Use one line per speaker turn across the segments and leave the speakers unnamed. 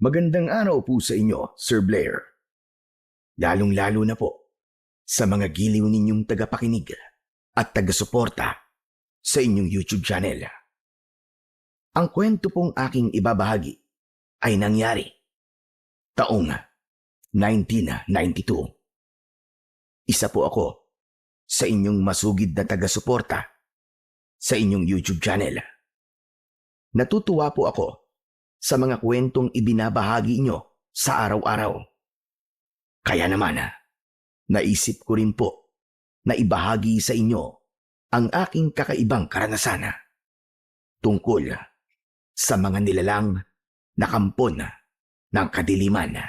Magandang araw po sa inyo, Sir Blair. Lalong-lalo na po sa mga giliw ninyong tagapakinig at tagasuporta sa inyong YouTube channel. Ang kwento pong aking ibabahagi ay nangyari taong 1992. Isa po ako sa inyong masugid na tagasuporta sa inyong YouTube channel. Natutuwa po ako sa mga kwentong ibinabahagi nyo sa araw-araw. Kaya naman, naisip ko rin po na ibahagi sa inyo ang aking kakaibang karanasan tungkol sa mga nilalang na kampon ng kadiliman.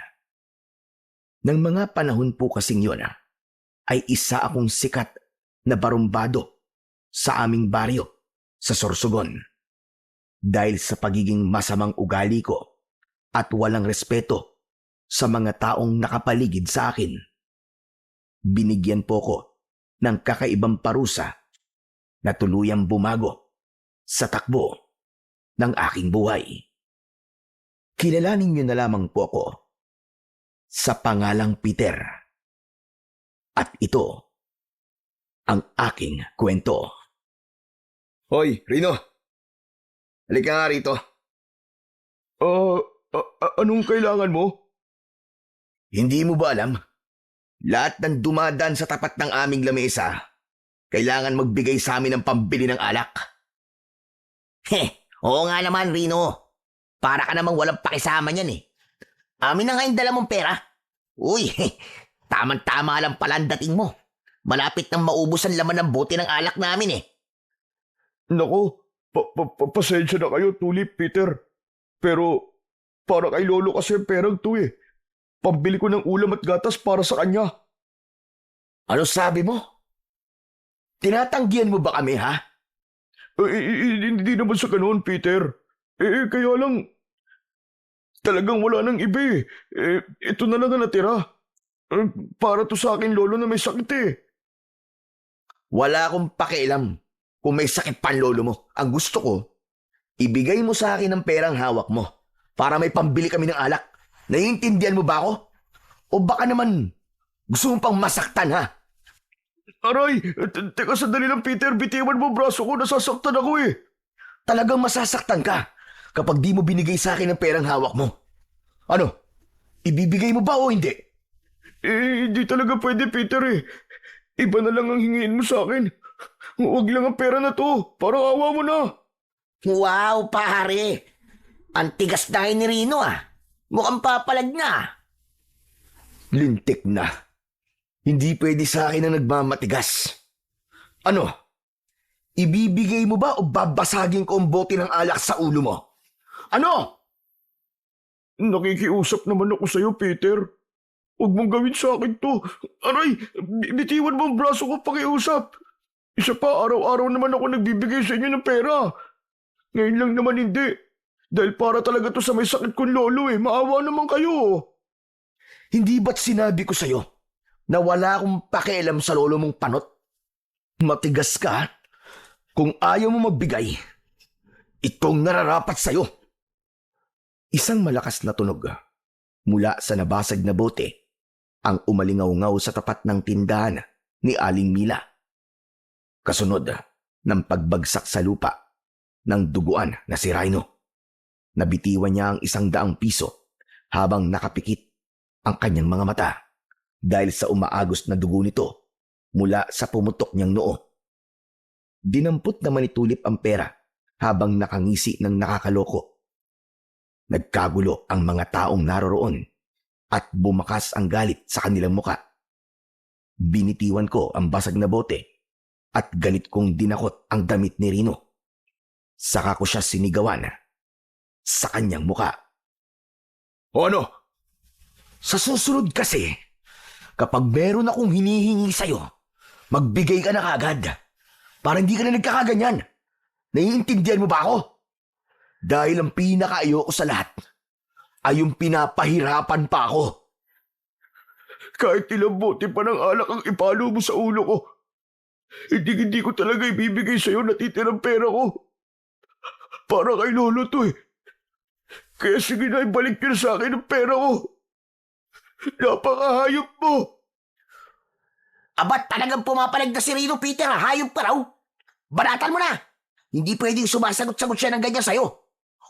Nang mga panahon po kasing yun, ay isa akong sikat na barumbado sa aming baryo sa Sorsogon. Dahil sa pagiging masamang ugali ko at walang respeto sa mga taong nakapaligid sa akin. Binigyan po ko ng kakaibang parusa na tuluyang bumago sa takbo ng aking buhay. Kilalanin niyo na lamang po ako sa pangalang Peter. At ito ang aking kwento. Hoy, Rino! Halika nga rito.
Anong kailangan mo?
Hindi mo ba alam? Lahat ng dumadaan sa tapat ng aming lamesa, kailangan magbigay sa amin ng pambili ng alak.
Oo nga naman, Rino. Para ka namang walang pakisama niyan eh. Amin na nga yung dala mong pera. Uy, tamang-tama lang pala ang dating mo. Malapit nang maubos ang laman ng bote ng alak namin eh.
Naku, pasensya na kayo, Tulip, Peter. Pero para kay Lolo kasi ang perang to eh. Pambili ko ng ulam at gatas para sa kanya.
Ano sabi mo? Tinatanggihan mo ba kami, ha?
Hindi naman sa ganoon, Peter. Kaya lang, talagang wala nang iba eh. Ito na lang ang natira. Para to sa akin, Lolo, na may sakit eh.
Wala akong pakialam kung may sakit pa ang lolo mo. Ang gusto ko, ibigay mo sa akin ang perang hawak mo para may pambili kami ng alak. Naiintindihan mo ba ako? O baka naman gusto mo pang masaktan, ha?
Aray, teka sandali lang, Peter. Bitiwan mo braso ko, nasasaktan ako eh.
Talagang masasaktan ka kapag di mo binigay sa akin ang perang hawak mo. Ano? Ibibigay mo ba o hindi?
Hindi talaga pwede, Peter eh. Iba na lang ang hingiin mo sa akin. Huwag lang ang pera na to. Parang awa mo na.
Wow, pare. Ang tigas na ni Rino ah. Mukhang papalag na.
Lintik na. Hindi pwede sa akin ang nagmamatigas. Ano? Ibibigay mo ba o babasagin ko ang bote ng alak sa ulo mo? Ano?
Nakikiusap naman ako sa'yo, Peter. Huwag mong gawin sa akin to. Aray, bitiwan mo ang braso ko pakiusap. Isa pa, araw-araw naman ako nagbibigay sa inyo ng pera. Ngayon lang naman hindi. Dahil para talaga to sa may sakit kong lolo eh. Maawa naman kayo.
Hindi ba't sinabi ko sa'yo na wala akong pakialam sa lolo mong panot? Matigas ka. Kung ayaw mo magbigay, itong nararapat sa'yo. Isang malakas na tunog mula sa nabasag na bote ang umalingaw-ngaw sa tapat ng tindahan ni Aling Mila. Kasunod ng pagbagsak sa lupa ng duguan na si Rhino. Nabitiwan niya ang 100 piso habang nakapikit ang kanyang mga mata dahil sa umaagos na dugo nito mula sa pumutok niyang noo. Dinampot naman ni Tulip ang pera habang nakangisi ng nakakaloko. Nagkagulo ang mga taong naroroon at bumakas ang galit sa kanilang muka. Binitiwan ko ang basag na bote at galit kong dinakot ang damit ni Rino. Saka ko siya sinigawan sa kanyang muka. O ano? Sa susunod kasi, kapag meron akong hinihingi sa'yo, magbigay ka na kagad para hindi ka na nagkakaganyan. Naiintindihan mo ba ako? Dahil ang pinaka-ayoko sa lahat ay yung pinapahirapan pa ako.
Kahit ilang bote pa ng alak ang ipalo mo sa ulo ko, hindi ko talaga ibibigay sa'yo natitirang pera ko. Para kay lolo to eh. Kaya sige na, ibalik niyo na sa akin ang pera ko. Napakahayop mo.
Aba, talagang pumapalag na si Rino, Peter. Hayop ka raw. Banatan mo na. Hindi pwedeng sumasagot-sagot siya ng ganyan sa'yo.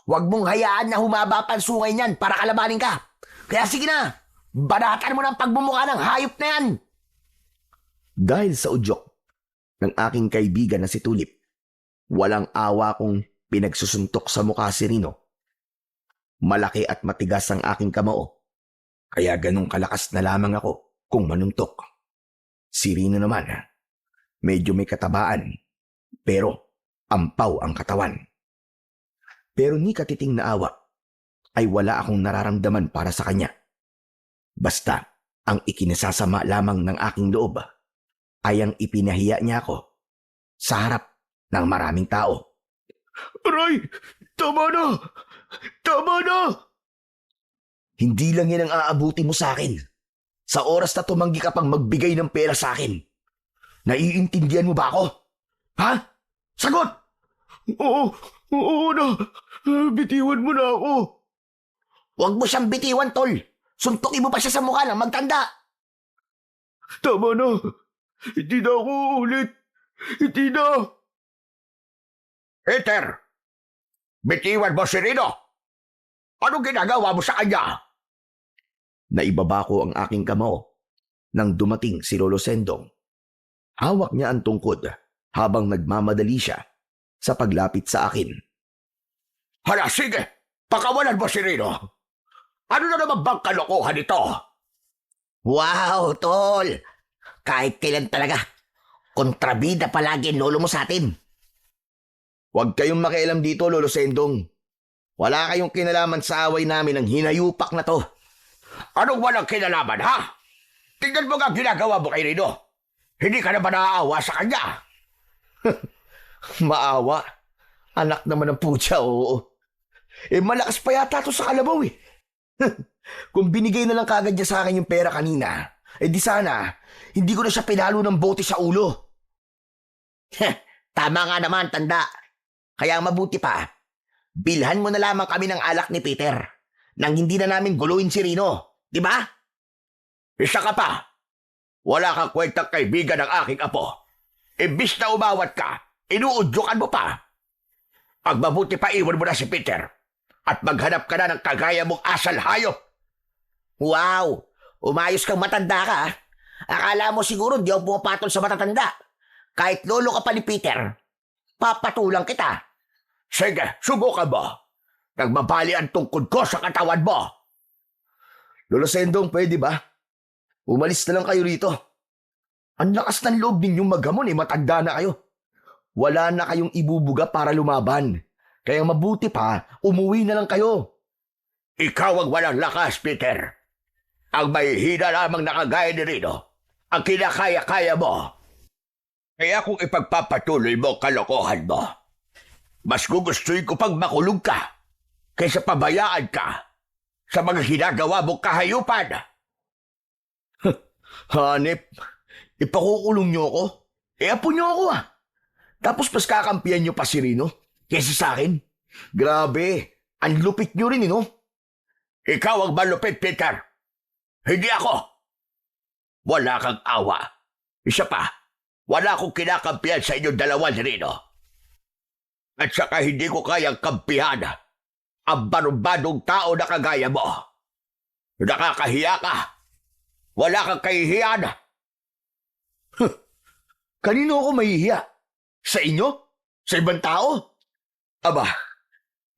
Huwag mong hayaan na humaba pa ang sungay niyan para kalabanin ka. Kaya sige na, banatan mo na ang pagmumukha ng hayop na yan.
Dahil sa udyok ng aking kaibigan na si Tulip, walang awa kong pinagsusuntok sa mukha si Rino. Malaki at matigas ang aking kamao, kaya ganong kalakas na lamang ako kung manuntok. Si Rino naman, medyo may katabaan, pero ampaw ang katawan. Pero ni katiting na awa ay wala akong nararamdaman para sa kanya. Basta ang ikinasasama lamang ng aking loob ay ang ipinahiya niya ako sa harap ng maraming tao.
Aray! Tama na! Tama na!
Hindi lang yan ang aabuti mo sa akin. Sa oras na tumanggi ka pang magbigay ng pera sa akin. Naiintindihan mo ba ako? Ha? Sagot!
Oo na. Bitiwan mo na ako.
Huwag mo siyang bitiwan, tol. Suntukin mo pa siya sa mukha ng magtanda.
Tama na. Hindi na ako ulit. Hindi na.
Peter! Bitiwan mo si Rino! Anong ginagawa mo sa kanya? Naibaba ko ang aking kamao nang dumating si Lolo Sendong. Hawak niya ang tungkod habang nagmamadali siya sa paglapit sa akin. Hala, sige! Pakawalan mo si Rino! Ano na naman bang kalokohan ito?
Wow, tol. Kahit kailan talaga. Kontrabida palagi ang lolo mo sa atin.
Huwag kayong makialam dito, Lolo Sendong. Wala kayong kinalaman sa away namin ng hinayupak na to. Anong walang kinalaman, ha? Tingnan mo nga ginagawa mo kay Rino. Hindi ka na ba naaawa sa kanya? Maawa? Anak naman ng putya, oo. Malakas pa yata to sa kalabaw eh. Kung binigay na lang kagad niya sa akin yung pera kanina, di sana, hindi ko na siya pinalo ng bote sa ulo.
Tama nga naman, tanda. Kaya mabuti pa, bilhan mo na lamang kami ng alak ni Peter nang hindi na namin guluhin si Rino. Di ba?
Isa ka pa. Wala kang kwentang kaibigan ng aking apo. Imbis na umawat ka, inuudyokan mo pa. Ang mabuti pa iwan mo na si Peter at maghanap ka na ng kagaya mong asal hayop.
Wow! Umayos kang matanda ka, ha? Akala mo siguro di ako pumapatol sa matatanda. Kahit lolo ka pa ni Peter, papatulang kita.
Sige, subukan mo. Nagmabali ang tungkod ko sa katawan mo. Lolo Sendong, pwede ba? Umalis na lang kayo rito. Ang lakas ng loob ninyong maghamon matanda na kayo. Wala na kayong ibubuga para lumaban. Kaya mabuti pa, umuwi na lang kayo. Ikaw ang walang lakas, Peter. Ang may hina lamang nakagaya ni Rino, ang kinakaya-kaya mo. Kaya kung ipagpapatuloy mo kalokohan mo, mas gugustuhin ko pang makulong ka kaysa pabayaan ka sa mga ginagawa mong kahayupan. Hanep, ipakukulong niyo ako? Apo niyo ako Tapos mas kakampihan niyo pa si Rino kaysa sa akin? Grabe, ang lupit niyo rin, no? Ikaw ang malupit, Peter. Hindi ako. Wala kang awa. Isa pa, wala akong kinakampihan sa inyong dalawa ni Rino. At saka hindi ko kayang kampihan ang barumbadong tao na kagaya mo. Nakakahiya ka. Wala kang kahihiyan. Kanino ako mahihiya? Sa inyo? Sa ibang tao? Aba,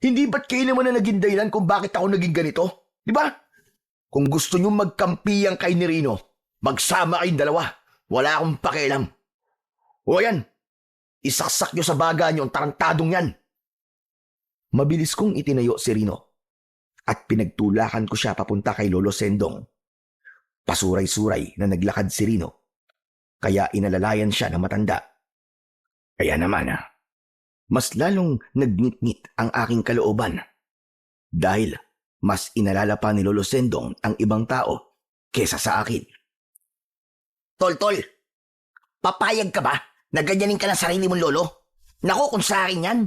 hindi ba't kayo naman na naging dahilan kung bakit ako naging ganito? Di ba? Kung gusto nyo magkampiyan kay ni Rino, magsama kayong dalawa. Wala akong pakialam. O yan, isaksak nyo sa baga nyo ang tarantadong yan. Mabilis kong itinayo si Rino at pinagtulakan ko siya papunta kay Lolo Sendong. Pasuray-suray na naglakad si Rino, kaya inalalayan siya ng matanda. Kaya naman mas lalong nagnit-ngit ang aking kalooban dahil mas inalala pa ni Lolo Sendong ang ibang tao kesa sa akin.
Tol, papayag ka ba na ganyanin ka ng sarili mong lolo? Naku, kung sa akin yan,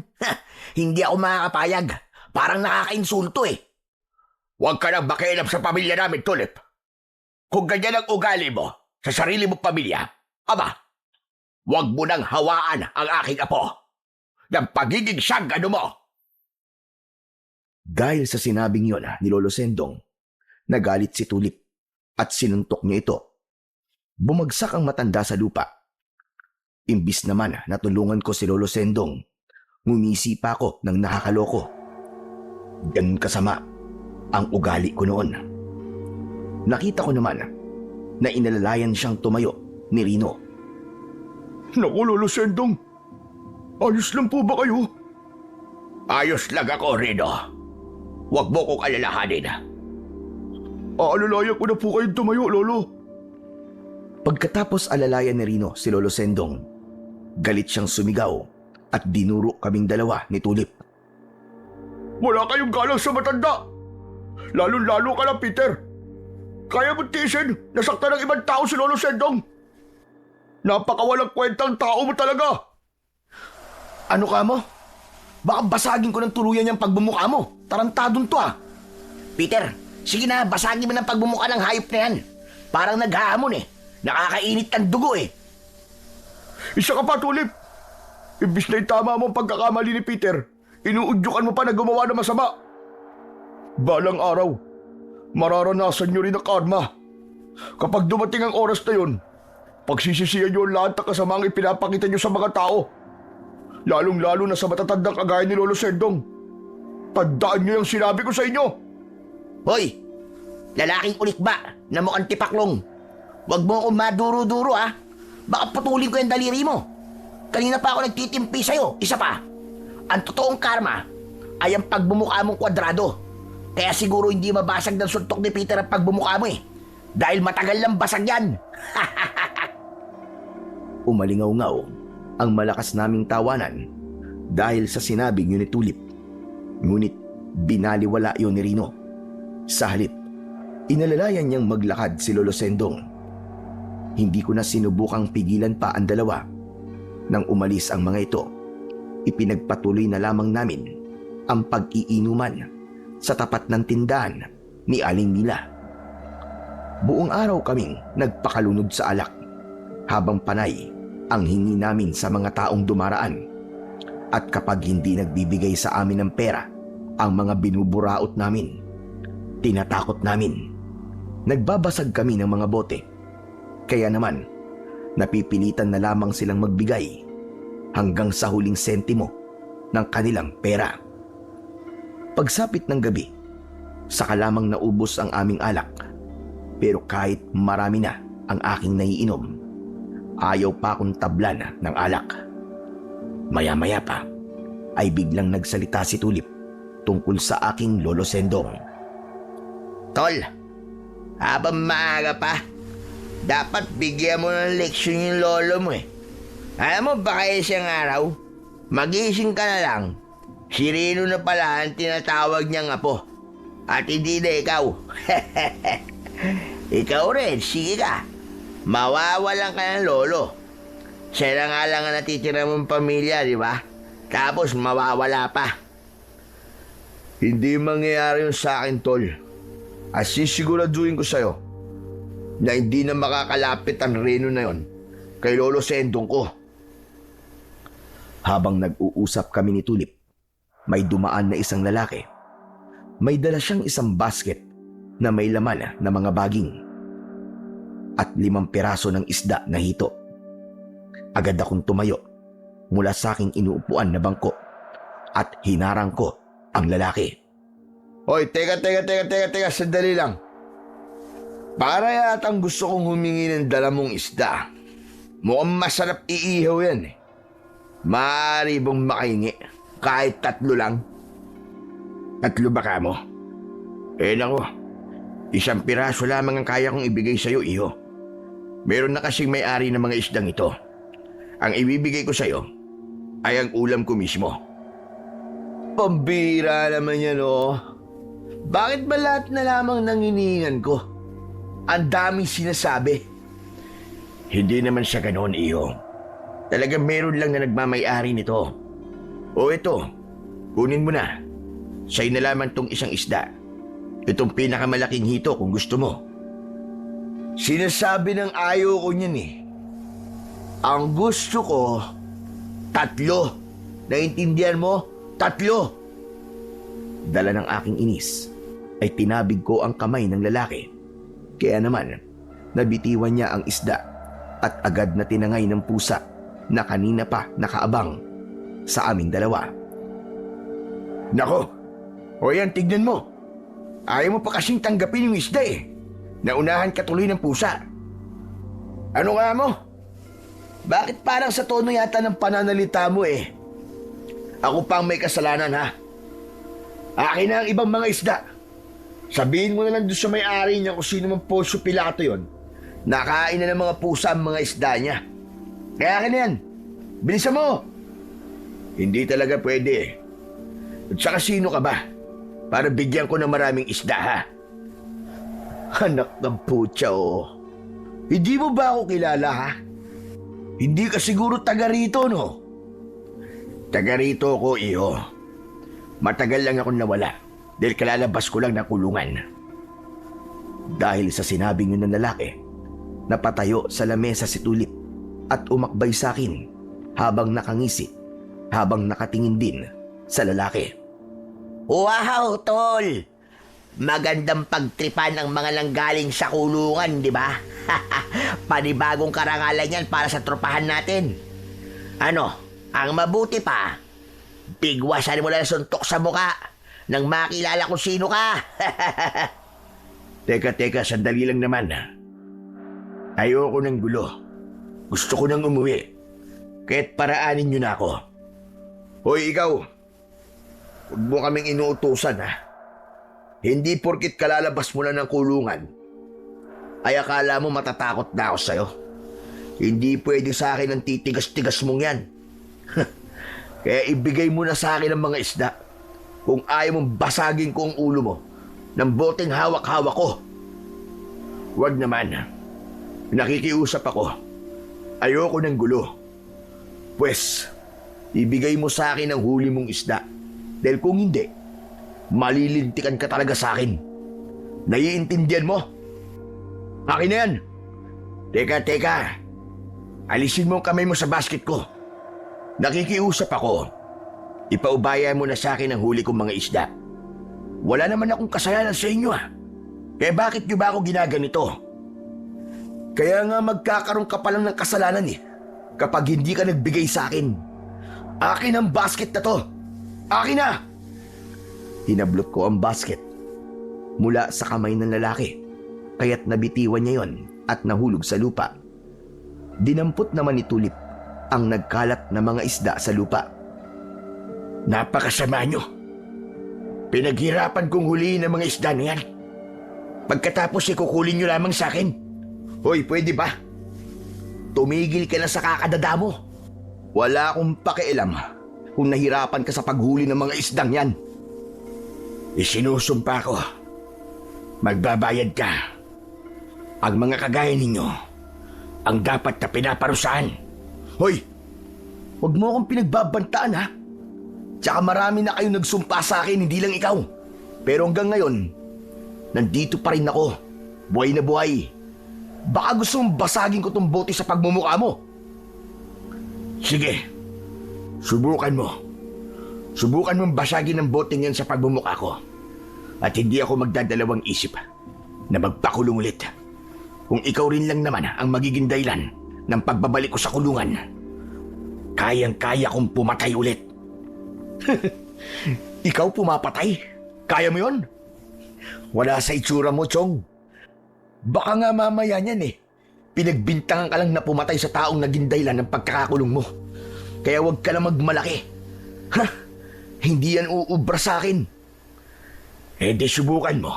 hindi ako makakapayag. Parang nakakainsulto eh.
Huwag ka nang makialam sa pamilya namin, Tulip. Kung ganyan ang ugali mo sa sarili mong pamilya, aba, huwag mo nang hawaan ang aking apo ng pagiging sanggano mo. Dahil sa sinabing yon ni Lolo Sendong, nagalit si Tulip at sinuntok niya ito. Bumagsak ang matanda sa lupa. Imbis naman na tulungan ko si Lolo Sendong, ngumisi pa ako ng nakakaloko. Ganun kasama ang ugali ko noon. Nakita ko naman na inalalayan siyang tumayo ni Rino.
Naku, Lolo Sendong. Ayos lang po ba kayo?
Ayos lang ako, Rino. Huwag mo kong alalahanin.
Aalalayan ko na po kayong tumayo, Lolo.
Pagkatapos alalayan ni Rino si Lolo Sendong, galit siyang sumigaw at dinuro kaming dalawa ni Tulip.
Wala kayong galang sa matanda. Lalo-lalo ka lang, Peter. Kaya mo tiisin, nasaktan ng ibang tao si Lolo Sendong. Napakawalang kwentang tao mo talaga.
Ano ka mo? Baka basagin ko ng tuluyan yung pagbumukha mo. Tarantadon to ah. Peter, sige na, basagin mo ng pagbumukha ng hayop na yan. Parang naghahamon eh. Nakakainit ng dugo eh.
Isa ka pa, Tulip. Imbis na itama mo ang pagkakamali ni Peter, inuudyukan mo pa na gumawa ng masama. Balang araw, mararanasan nyo rin ang karma. Kapag dumating ang oras na yun, pagsisisihan nyo ang lahat ng kasamaang ipinapakita nyo sa mga tao. Lalong-lalo na sa matatandang kagaya ni Lolo Sendong. Tandaan nyo yung sinabi ko sa inyo.
Hoy! Lalaking ulit ba na mukhang tipaklong? Huwag mo akong maduro-duro ha. Baka putulin ko yung daliri mo. Kanina pa ako nagtitimpi sa'yo. Isa pa. Ang totoong karma ay ang pagbumukha mong kwadrado. Kaya siguro hindi mabasag ng suntok ni Peter ang pagbumukha mo eh. Dahil matagal lang basag yan.
Umalingaw-ngaw ang malakas naming tawanan dahil sa sinabing yun ni Tulip. Ngunit binaliwala yun ni Rino. Sa halip, inalalayan niyang maglakad si Lolo Sendong. Hindi ko na sinubukang pigilan pa ang dalawa. Nang umalis ang mga ito, ipinagpatuloy na lamang namin ang pag-iinuman sa tapat ng tindahan ni Aling Mila. Buong araw kaming nagpakalunod sa alak habang panay ang hingi namin sa mga taong dumaraan. At kapag hindi nagbibigay sa amin ng pera ang mga binuburaot namin, tinatakot namin. Nagbabasag kami ng mga bote. Kaya naman, napipilitan na lamang silang magbigay hanggang sa huling sentimo ng kanilang pera. Pagsapit ng gabi, saka lamang naubos ang aming alak. Pero kahit marami na ang aking naiinom, ayaw pa akong tablan ng alak. Maya-maya pa ay biglang nagsalita si Tulip tungkol sa aking Lolo Sendong.
Tol, habang maaga pa, dapat bigyan mo ng leksyon yung lolo mo eh. Alam mo baka isang araw, magising ka na lang, si Rino na pala ang tinatawag niyang apo. At hindi na ikaw. Ikaw rin, sige ka. Mawawalan ka ng lolo. Siya na nga lang ang natitira mong pamilya, di ba? Tapos mawawala pa.
Hindi mangyayari yun sa akin, Tol. At sisiguraduhin ko sa'yo na hindi na makakalapit ang Reno na yon kay Lolo Sendong ko.
Habang nag-uusap kami ni Tulip, may dumaan na isang lalaki. May dala siyang isang basket na may laman na mga baging at 5 piraso ng isda na hito. Agad akong tumayo mula sa aking inuupuan na bangko at hinarang ko ang lalaki.
Hoy, teka, sandali lang. Para yatang gusto kong humingi ng dala mong isda. Mukhang masarap iihaw yan eh. Maaari bang makahingi? Kahit 3 lang.
3 ba ka mo?
Nako, 1 piraso lamang ang kaya kong ibigay sa'yo, iho. Meron na kasing may-ari ng mga isdang ito. Ang ibibigay ko sa'yo ay ang ulam ko mismo.
Pambira naman yan, oh. Bakit ba lahat na lamang nanginingan ko? Ang daming sinasabi.
Hindi naman siya ganoon, iho. Talagang meron lang na nagmamay-ari nito. O ito, kunin mo na. Sa'yo na lamang tong isang isda.
Itong pinakamalaking hito kung gusto mo. Sinasabi ng ayaw ko niyan eh. Ang gusto ko, 3. Naintindihan mo? 3. Dala ng aking inis ay tinabig ko ang kamay ng lalaki. Kaya naman, nabitiwan niya ang isda at agad na tinangay ng pusa na kanina pa nakaabang sa aming dalawa. Nako, o yan, tignan mo. Ayaw mo pa kasing tanggapin yung isda eh. Naunahan ka tuloy ng pusa. Ano nga mo? Bakit parang sa tono yata ng pananalita mo eh? Ako pang may kasalanan ha? Akin na ang ibang mga isda. Sabihin mo na lang doon sa may-ari niya kung sino man Poncio Pilato yon. Nakain na ng mga pusa ang mga isda niya. Kaya akin na yan. Bilisan mo! Hindi talaga pwede eh. At saka sino ka ba? Para bigyan ko ng maraming isda ha? Anak ng putya oh. Hindi mo ba ako kilala ha? Hindi ka siguro taga rito no? Taga rito ko iho. Matagal lang akong nawala dahil kalalabas ko lang ng kulungan. Dahil sa sinabing yun ng lalaki, napatayo sa lamesa si Tulip at umakbay sa akin habang nakangisi, habang nakatingin din sa lalaki.
Wow, tol! Magandang pagtripan ang mga nanggaling sa kulungan, di ba? Panibagong karangalan yan para sa tropahan natin. Ano, ang mabuti pa, bigwasan mo lang suntok sa muka nang makilala kung sino ka.
Teka, sandali lang naman. Ayoko ng gulo. Gusto ko nang umuwi. Kaya't paraanin niyo na ako. Hoy, ikaw. Huwag mo kaming inuutusan, ha? Hindi porkit kalalabas mo na ng kulungan, ay akala mo matatakot na ako sa'yo. Hindi pwede sa akin ang titigas-tigas mong yan. Kaya ibigay mo na sa akin ang mga isda kung ayaw mong basagin ko ang ulo mo ng boteng hawak-hawak ko. Huwag naman. Nakikiusap ako. Ayoko ng gulo. Pwes, ibigay mo sa akin ang huli mong isda. Dahil kung hindi, malilintikan ka talaga sa akin. Naiintindihan mo? Akin na yan. Teka. Alisin mo ang kamay mo sa basket ko. Nakikiusap ako. Ipaubaya mo na sa akin ang huli kong mga isda. Wala naman akong kasalanan sa inyo ah. Kaya bakit nyo ba ako ginaganito? Kaya nga magkakaroon ka pa lang ng kasalanan eh. Kapag hindi ka nagbigay sa akin. Akin ang basket na to. Akin na! Hinablot ko ang basket mula sa kamay ng lalaki. Kaya't nabitiwan niya yon at nahulog sa lupa. Dinampot naman ni Tulip ang nagkalat na mga isda sa lupa. Napakasama nyo. Pinaghirapan kong huliin ang mga isda na yan. Pagkatapos ikukulin nyo lamang sa akin. Hoy, pwede ba? Tumigil ka na sa kakadada mo. Wala akong pakialam kung nahirapan ka sa paghuli ng mga isdang yan. Isinusumpa ko. Magbabayad ka. Ang mga kagaya ninyo ang dapat na pinaparusahan. Hoy! Huwag mo akong pinagbabantaan ha. Tsaka marami na kayong nagsumpa sa akin, hindi lang ikaw. Pero hanggang ngayon, nandito pa rin ako. Buhay na buhay. Baka gusto mong basagin ko tong bote sa pagmumukha mo. Sige. Subukan mo. Subukan mong basagin ang boteng yan sa pagmumukha ko. At hindi ako magdadalawang isip na magpakulong ulit. Kung ikaw rin lang naman ang magiging dahilan ng pagbabalik ko sa kulungan, kayang-kaya kong pumatay ulit. Ikaw pumapatay? Kaya mo yon? Wala sa itsura mo, Chong. Baka nga mamaya niyan eh. Pinagbintangan ka lang na pumatay sa taong naging dahilan ng pagkakakulong mo. Kaya huwag ka lang magmalaki. Ha? Hindi yan uubra sa akin. Eh di subukan mo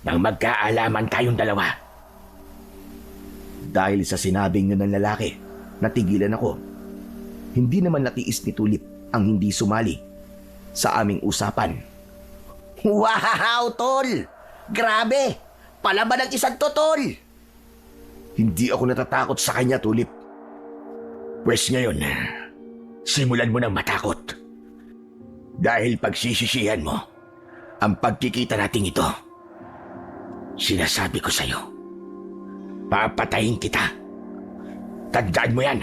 nang magkaalaman tayong dalawa. Dahil sa sinabing yun ng lalaki, natigilan ako. Hindi naman natiis ni Tulip ang hindi sumali sa aming usapan.
Wow, tol! Grabe! Palaban ng isang to, tol!
Hindi ako natatakot sa kanya, Tulip. Pwes ngayon, simulan mo nang matakot. Dahil pagsisisihan mo Ang pagkikita nating ito, sinasabi ko sa'yo, papatayin kita. Tandaan mo yan.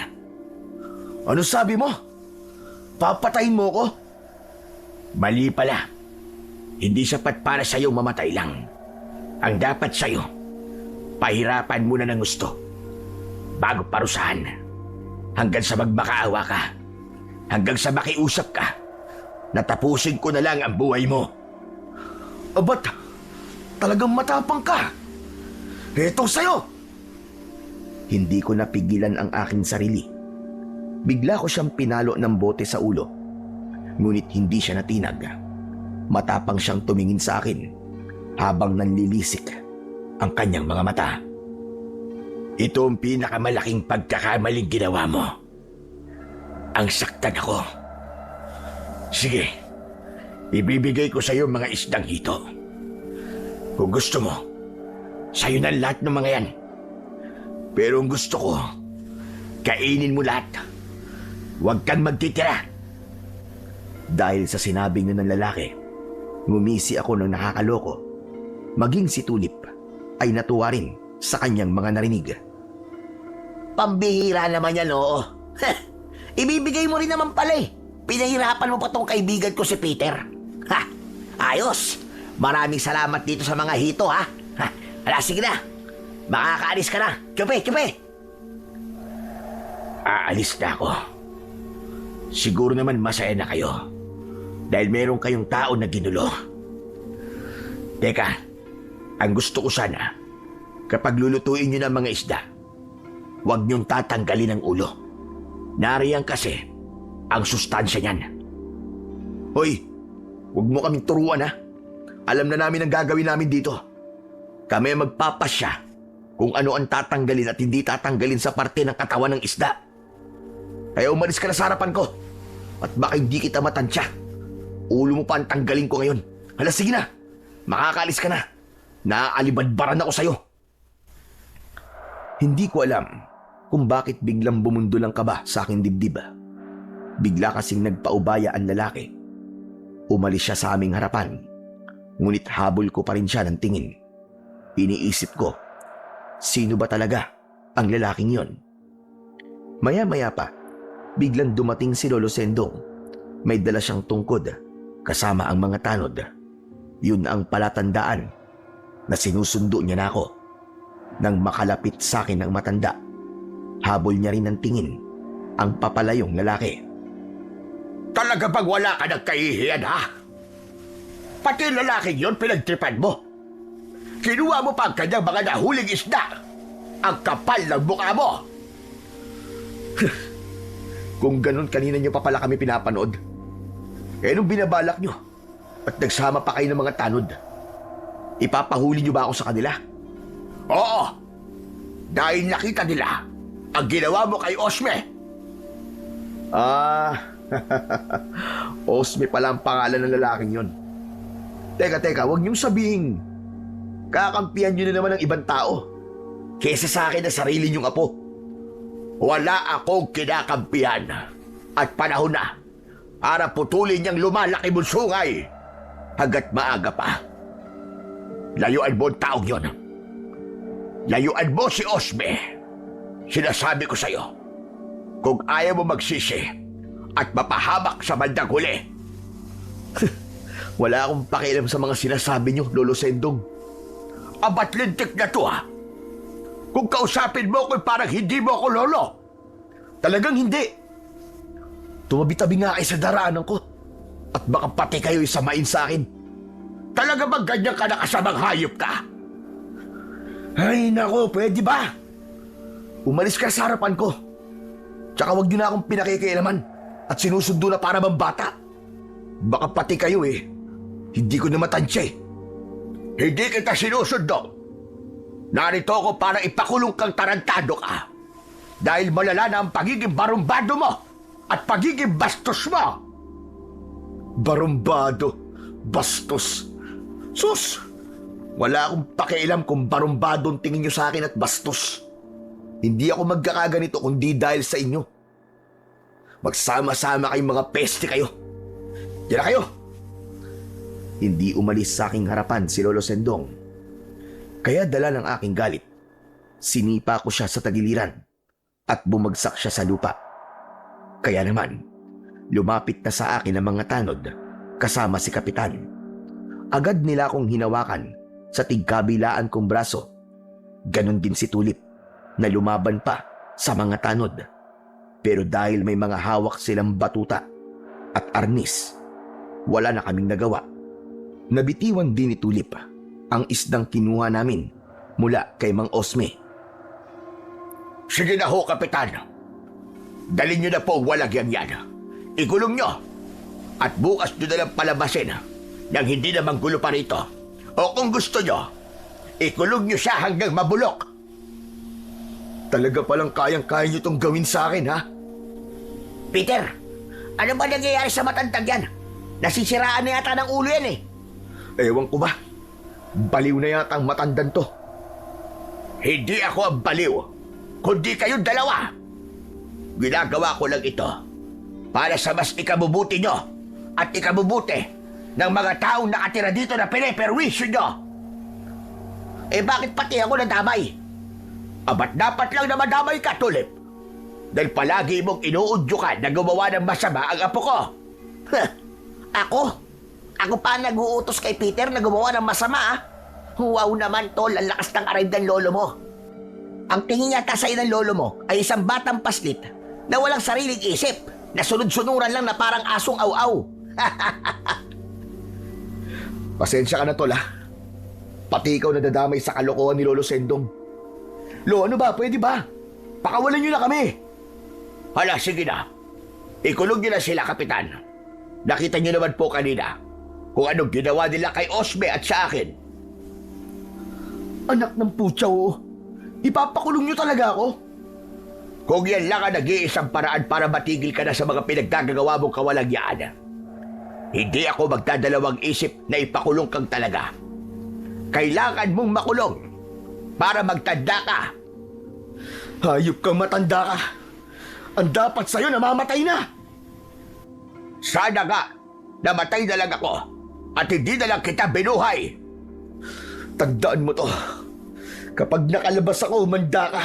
Ano sabi mo? Papatayin mo ko? Mali pala. Hindi sapat para sa'yo mamatay lang. Ang dapat sa'yo, pahirapan mo na ng gusto bago parusahan. Hanggang sa magmakaawa ka. Hanggang sa makiusap ka. Natapusin ko na lang ang buhay mo. Abat, talagang matapang ka. Eto sa'yo. Hindi ko napigilan ang aking sarili. Bigla ko siyang pinalo ng bote sa ulo. Ngunit hindi siya natinag. Matapang siyang tumingin sa akin habang nanlilisik ang kanyang mga mata. Ito ang pinakamalaking pagkakamaling ginawa mo. Ang saktan ako. Sige, ibibigay ko sa iyo mga isdang hito. Kung gusto mo, sa'yo na lahat ng mga yan. Pero ang gusto ko, kainin mo lahat. Huwag kang magtitira. Dahil sa sinabing nun ng lalaki, ngumisi ako ng nakakaloko. Maging si Tulip ay natuwa rin sa kanyang mga narinig.
Pambihira naman yan, oo. Ibibigay mo rin naman pala eh. Pinahirapan mo pa tong kaibigan ko si Peter. Ha, ayos. Maraming salamat dito sa mga hito, ha. Hala, sige na. Makakaalis ka na. Tsupi, tsupi.
Aalis na ako. Siguro naman masaya na kayo. Dahil meron kayong tao na ginulo. Teka, ang gusto ko sana, kapag lulutuin nyo ng mga isda, huwag nyong tatanggalin ang ulo. Nariyan kasi ang sustansya niyan. Hoy, huwag mo kaming turuan ha. Alam na namin ang gagawin namin dito. Kami ang magpapasya kung ano ang tatanggalin at hindi tatanggalin sa parte ng katawan ng isda. Kaya umalis ka na sa harapan ko. At baka hindi kita matansya. Ulo mo pa ang tanggalin ko ngayon. Hala, sige na. Makakaalis ka na. Naaalibadbaran ako sa'yo. Hindi ko alam kung bakit biglang bumundol ang kaba sa aking dibdib. Bigla kasing nagpaubaya ang lalaki. Umalis siya sa aming harapan. Ngunit habol ko pa rin siya ng tingin. Iniisip ko, sino ba talaga ang lalaking yon? Maya-maya pa, biglang dumating si Lolo Sendong. May dala siyang tungkod, kasama ang mga tanod. Yun ang palatandaan na sinusundo niya na ako. Nang makalapit sa akin ang matanda, habol niya rin ng tingin ang papalayong lalaki. Talaga bang wala ka nagkahihiyan, ha? Pati lalaking yon pinagtripan mo. Kinuha mo pa ang kanyang mga nahuling isda. Ang kapal ng mukha mo. Kung ganun kanina niyo pa pala kami pinapanood, nung binabalak niyo at nagsama pa kayo ng mga tanod, ipapahuli niyo ba ako sa kanila? Oo, dahil nakita nila ang ginawa mo kay Osme. Osme pala ang pangalan ng lalaking yon. Teka, huwag niyong sabihin kakampihan niyo na naman ng ibang tao kesa sa akin na sarili niyong apo. Wala akong kinakampihan at panahon na para putulin niyang lumalaki mong sungay hanggat maaga pa. Layuan mo ang taong yon. Layuan mo si Osme. Sinasabi ko sa'yo, kung ayaw mo magsisi at mapahamak sa bandang huli. Wala akong pakialam sa mga sinasabi niyo, Lolo Sendong. Abat lintik na to, ha? Kung kausapin mo ko parang hindi mo ako lolo. Talagang hindi. Tumabi-tabi nga kayo sa daraanan ko at baka pati kayo isamain sa akin. Talaga bang ganyan ka nakasamang hayop ka? Ay, nako, pwede ba? Umalis ka sa harapan ko. Tsaka wag niyo na akong pinakikialaman at sinusundo na para bang bata. Baka pati kayo hindi ko na matansya eh. Hindi kita sinusundo. Narito ako para ipakulong kang tarantado ka. Dahil malala na ang pagiging barumbado mo at pagiging bastos mo. Barumbado, bastos. Sus! Wala akong pakialam kung barumbado ang tingin nyo sa akin at bastos. Hindi ako magkakaganito kundi dahil sa inyo. Magsama-sama kayong mga peste kayo. Diyan na kayo. Hindi umalis sa aking harapan si Lolo Sendong. Kaya dala ng aking galit, sinipa ko siya sa tagiliran at bumagsak siya sa lupa. Kaya naman, lumapit na sa akin ang mga tanod kasama si Kapitan. Agad nila akong hinawakan sa tigkabilaan kong braso. Ganon din si Tulip na lumaban pa sa mga tanod. Pero dahil may mga hawak silang batuta at arnis, wala na kaming nagawa. Nabitiwan din ni Tulip ang isdang kinuha namin mula kay Mang Osme.
Sige na ho, Kapitan. Dalhin niyo na po ang walagyan yan. Ikulong niyo. At bukas niyo na lang palabasin nang hindi na manggulo pa rito. O kung gusto niyo, ikulong niyo siya hanggang mabulok.
Talaga palang kayang-kaya niyo itong gawin sa akin, ha?
Peter, ano ba nangyayari sa matandang yan? Nasisiraan na yata ng ulo yan eh.
Ewan ko ba? Baliw na yata ang matandan to.
Hindi ako ang baliw, kundi kayong dalawa. Ginagawa ko lang ito para sa mas ikabubuti nyo at ikabubuti ng mga taong nakatira dito na piniperwisyo nyo. Eh bakit pati ako nadamay? Abat dapat lang na madamay ka, Tulip. Dahil palagi mong inuudyokan na gumawa ng masama ang apo ko. Ako? Ako pa nag-uutos kay Peter na gumawa ng masama, ah? Wow naman, Tol, ang lakas ng arrive ng lolo mo. Ang tingin yata sa'yo ng lolo mo ay isang batang paslit na walang sariling isip, na sunod-sunuran lang na parang asong aw-aw.
Pasensya ka na, Tol, ha? Pati ikaw nadadamay sa kalokohan ni Lolo Sendong. Lo, ano ba? Pwede ba? Pakawalan niyo na kami.
Hala, sige na. Ikulong niyo na sila, Kapitan. Nakita niyo naman po kanina kung anong ginawa nila kay Osme at sa akin.
Anak ng putya, oo. Ipapakulong niyo talaga ako?
Kung yan lang ang nag-iisang paraan para matigil ka na sa mga pinaggagawa mong kawalagyaan, hindi ako magdadalawang isip na ipakulong kang talaga. Kailangan mong makulong para magtanda ka.
Hayop kang matanda ka. Ang dapat sa'yo namamatay na.
Sana nga, namatay na lang ako at hindi na lang kita binuhay.
Tandaan mo to. Kapag nakalabas ako, umanda ka.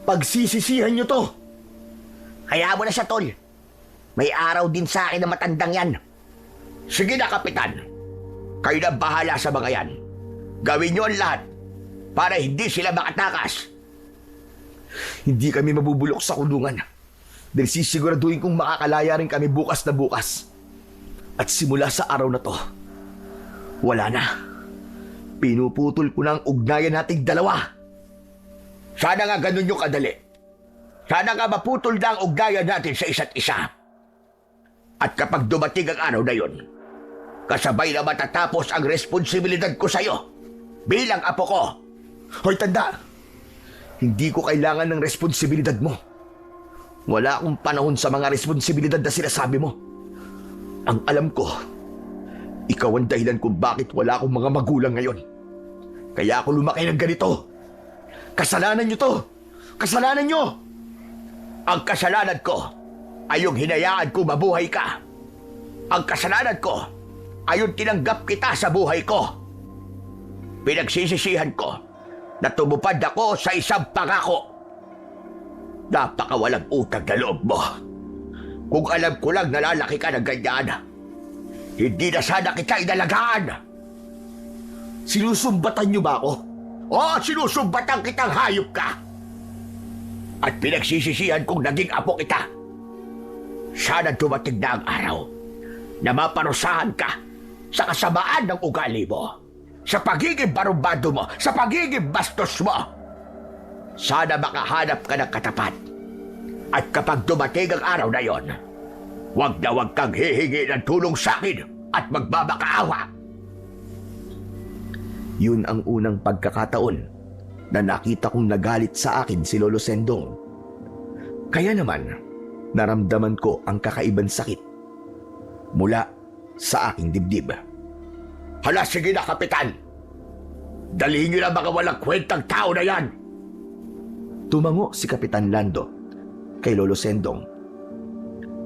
Pagsisisihan niyo to.
Kaya mo na siya, Tol. May araw din sa akin na matandang yan. Sige na, Kapitan. Kayo na bahala sa mga yan. Gawin niyo ang lahat para hindi sila makatakas.
Hindi kami mabubulok sa kulungan. Dahil sisiguraduhin kong makakalaya rin kami bukas na bukas. At simula sa araw na to, wala na. Pinuputol ko na ang ugnayan nating dalawa.
Sana nga ganun yung kadali. Sana nga maputol na ang ugnayan natin sa isa't isa. At kapag dumating ang araw na yon, kasabay na matatapos ang responsibilidad ko sa'yo bilang apo ko.
Hoy, tanda! Hindi ko kailangan ng responsibilidad mo. Wala akong panahon sa mga responsibilidad na sinasabi mo. Ang alam ko, ikaw ang dahilan kung bakit wala akong mga magulang ngayon. Kaya ako lumaki ng ganito. Kasalanan niyo to! Kasalanan niyo!
Ang kasalanan ko ay yung hinayaan ko mabuhay ka. Ang kasalanan ko ay yung tinanggap kita sa buhay ko. Pinagsisisihan ko na tumupad ako sa isang pangako. Napakawalang utang na loob mo. Kung alam ko lang nalalaki ka ng ganyan, hindi na sana kita inalagaan.
Sinusumbatan niyo ba ako?
Oo, sinusumbatan kitang hayop ka. At pinagsisisihan kong naging apo kita. Sana dumating na ang araw na maparusahan ka sa kasamaan ng ugali mo, sa pagiging barumbado mo, sa pagiging bastos mo. Sana makahanap ka ng katapat. At kapag dumating ang araw na yon, huwag na huwag kang hihingi ng tulong sa akin at magmamakaawa.
Yun ang unang pagkakataon na nakita kong nagalit sa akin si Lolo Sendong. Kaya naman, naramdaman ko ang kakaibang sakit mula sa aking dibdib.
Hala, sige na, Kapitan. Dalhin niyo na mga walang kwentang tao na yan.
Tumango si Kapitan Lando kay Lolo Sendong.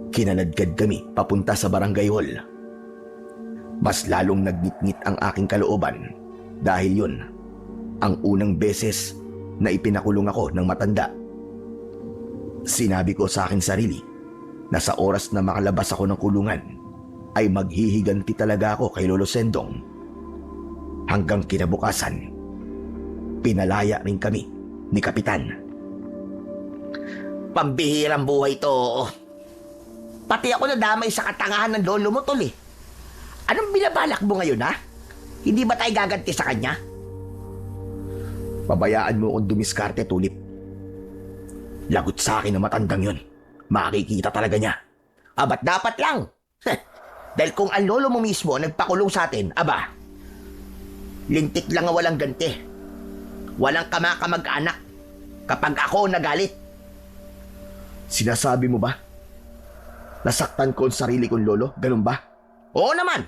Kinaladkad kami papunta sa barangay hall. Mas lalong nagnitngit ang aking kalooban dahil yun ang unang beses na ipinakulong ako ng matanda. Sinabi ko sa aking sarili na sa oras na makalabas ako ng kulungan ay maghihiganti talaga ako kay Lolo Sendong. Hanggang kinabukasan, pinalaya rin kami ni Kapitan.
Pambihirang buhay to. Pati ako nadamay sa katangahan ng lolo mo, tol eh. Anong binabalak mo ngayon, ha? Hindi ba tayo gaganti sa kanya?
Pabayaan mo akong dumiskarte, Tulip. Lagot sa akin ang matandang yun. Makikita talaga niya.
Ba't dapat lang? Dahil kung ang lolo mo mismo ang nagpakulong sa atin, lintik lang ang walang ganti. Walang kamakamag-anak kapag ako nagalit.
Sinasabi mo ba? Nasaktan ko ang sarili kong lolo? Ganun ba?
Oo naman.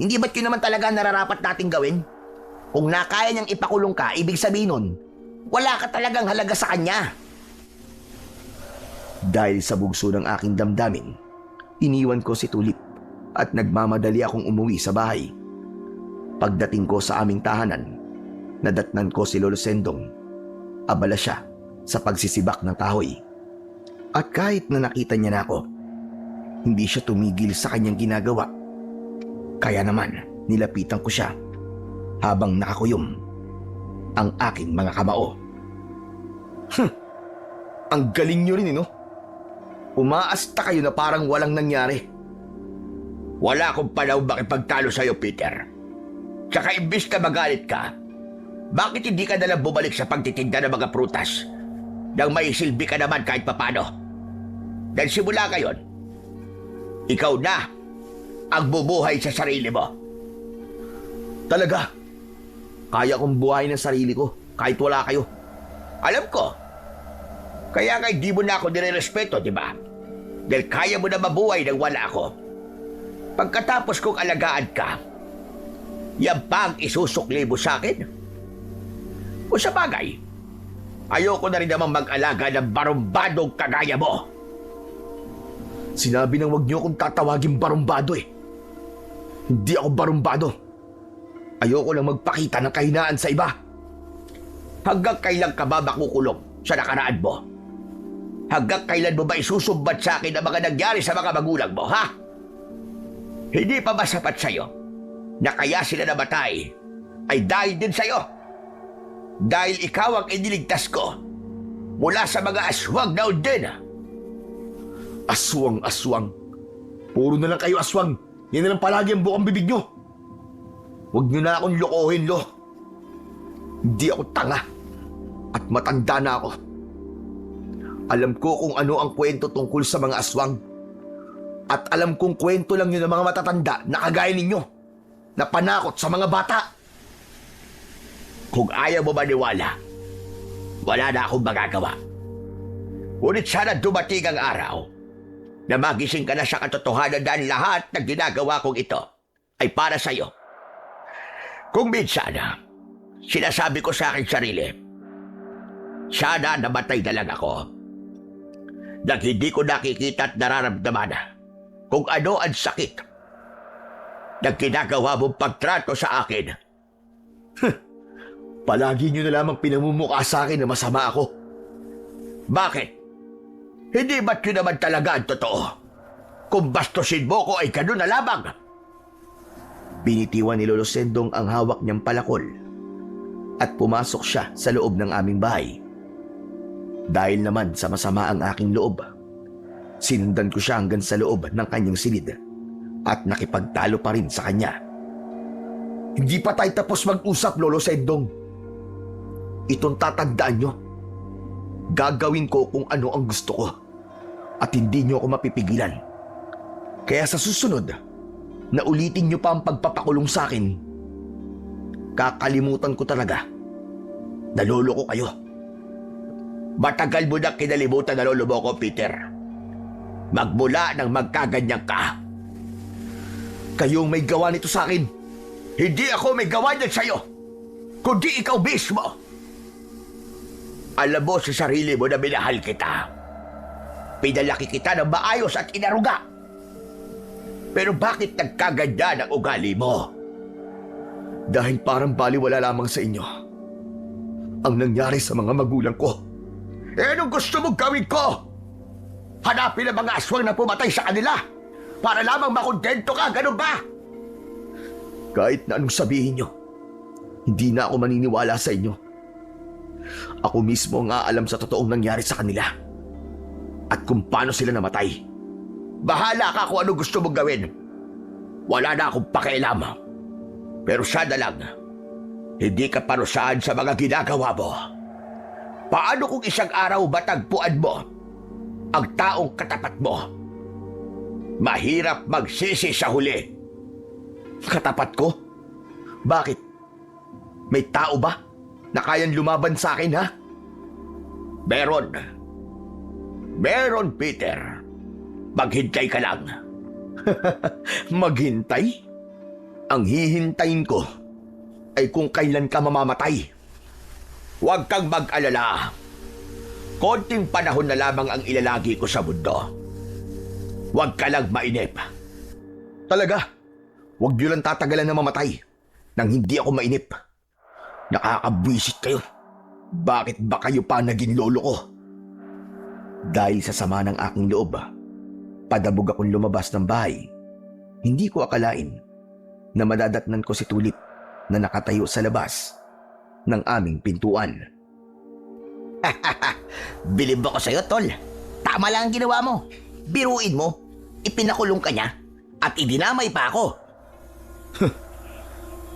Hindi ba't yun naman talaga nararapat nating gawin? Kung nakaya niyang ipakulong ka, ibig sabihin nun, wala ka talagang halaga sa kanya.
Dahil sa bugso ng aking damdamin, iniwan ko si Tulip at nagmamadali akong umuwi sa bahay. Pagdating ko sa aming tahanan, nadatnan ko si Lolo Sendong. Abala siya sa pagsisibak ng kahoy. At kahit na nakita niya na ako, hindi siya tumigil sa kanyang ginagawa. Kaya naman, nilapitan ko siya habang nakakuyom ang aking mga kamao. Ang galing nyo rin, no? Umaasta kayo na parang walang nangyari.
Wala akong panahon makipagtalo sa'yo, Peter. Tsaka imbis na magalit ka, bakit hindi ka nalang bumalik sa pagtitinda ng mga prutas nang may silbi ka naman kahit papano? Dahil simula ngayon, ikaw na ang bubuhay sa sarili mo.
Talaga? Kaya kong buhayin ang sarili ko kahit wala kayo.
Alam ko. Kaya nga hindi mo na ako nire-respeto, di ba? Dahil kaya mo na mabuhay nang wala ako. Pagkatapos kong alagaan ka, yan pa ang isusukli mo sa akin? O sa bagay, ayoko na rin namang mag-alaga ng barumbadong kagaya mo.
Sinabi nang wag niyo akong tatawaging barumbado eh. Hindi ako barumbado. Ayoko lang magpakita ng kahinaan sa iba.
Hanggang kailan ka ba makukulong sa nakaraan mo? Hanggang kailan mo ba isusumbat sa akin ang mga nangyari sa mga magulang mo, ha? Hindi pa ba sapat sa'yo na kaya sila namatay ay dahil din sa'yo? Dahil ikaw ang iniligtas ko mula sa mga aswang na undin.
Aswang. Puro na lang kayo aswang. Yan na lang palagi ang bukang bibig nyo. Huwag nyo na akong lokohin, Lo. Hindi ako tanga. At matanda na ako. Alam ko kung ano ang kwento tungkol sa mga aswang. At alam kong kwento lang yun ng mga matatanda na kagaya ninyo. Na panakot sa mga bata.
Kung ayaw mo maniwala, wala na akong magagawa. Ngunit sana dumating ang araw na magising ka na sa katotohanan dahil lahat ng ginagawa kong ito ay para sa iyo. Kung minsan, sinasabi ko sa aking sarili, sana namatay na lang ako nang hindi ko nakikita at nararamdaman kung ano ang sakit ng ginagawa mong pagtrato sa akin.
Palagi nyo na lamang pinamumukha sa akin na masama ako.
Bakit? Hindi ba't yun naman talaga ang totoo? Kung bastusin mo ko ay ganun na lamang.
Binitiwan ni Lolo Sendong ang hawak niyang palakol at pumasok siya sa loob ng aming bahay. Dahil naman sa masama ang aking loob, sinundan ko siya hanggang sa loob ng kanyang silid at nakipagtalo pa rin sa kanya. Hindi pa tayo tapos mag-usap, Lolo Sendong. Itong tatandaan nyo. Gagawin ko kung ano ang gusto ko at hindi nyo ako mapipigilan. Kaya sa susunod, na ulitin nyo pa ang pagpapakulong sa akin, kakalimutan ko talaga na lolo ko kayo.
Matagal mo na kinalimutan na lolo mo ko, Peter. Magmula nang magkaganyan ka.
Kayong may gawa nito sa akin.
Hindi ako may gawa niyan sa'yo, kundi ikaw mismo. Alam mo sa sarili mo na minahal kita. Pinalaki kita ng maayos at inaruga.
Pero bakit nagkaganyan ang ugali mo? Dahil parang baliwala lamang sa inyo ang nangyari sa mga magulang ko. Eh, anong gusto mong gawin ko? Hanapin ang mga aswang na pumatay sa kanila para lamang makontento ka, ganun ba? Kahit na anong sabihin nyo, hindi na ako maniniwala sa inyo. Ako mismo ang aalam sa totoong nangyari sa kanila at kung paano sila namatay. Bahala ka kung ano gusto mong gawin. Wala na akong pakialam. Pero sana lang, hindi ka parusahan sa mga ginagawa mo. Paano kung isang araw matagpuan mo ang taong katapat mo? Mahirap magsisi sa huli. Katapat ko? Bakit? May tao ba na kayang lumaban sa akin, ha? Meron. Meron, Peter. Maghintay ka lang. Maghintay? Ang hihintayin ko ay kung kailan ka mamamatay. Huwag kang mag-alala. Konting panahon na lamang ang ilalagi ko sa mundo. Huwag ka lang mainip. Talaga? Huwag niyo lang tatagalan na mamatay nang hindi ako mainip. Nakakabwisit kayo. Bakit ba kayo pa naging lolo ko? Dahil sa sama ng aking loob, padabog akong lumabas ng bahay. Hindi ko akalain na madadatnan ko si Tulip na nakatayo sa labas ng aming pintuan.
Bilib ako sa'yo, tol. Tama lang ang ginawa mo. Biruin mo, ipinakulong ka niya at idinamay pa ako.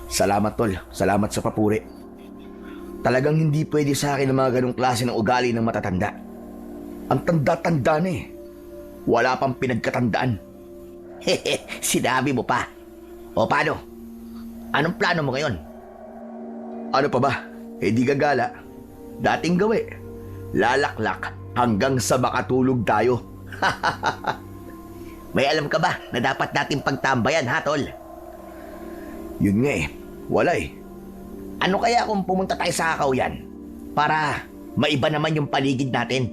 Salamat, tol. Salamat sa papuri. Talagang hindi pwede sa akin ang mga ganong klase ng ugali ng matatanda. Ang tanda-tanda na eh. Wala pang pinagkatandaan.
Sinabi mo pa. O paano? Anong plano mo ngayon?
Ano pa ba? Eh di gagala. Dating gawi. Lalaklak hanggang sa makatulog tayo.
May alam ka ba na dapat nating pagtambayan, ha, tol?
Yun nga eh. Wala eh.
Ano kaya kung pumunta tayo sa Kakawyan para maiba naman yung paligid natin?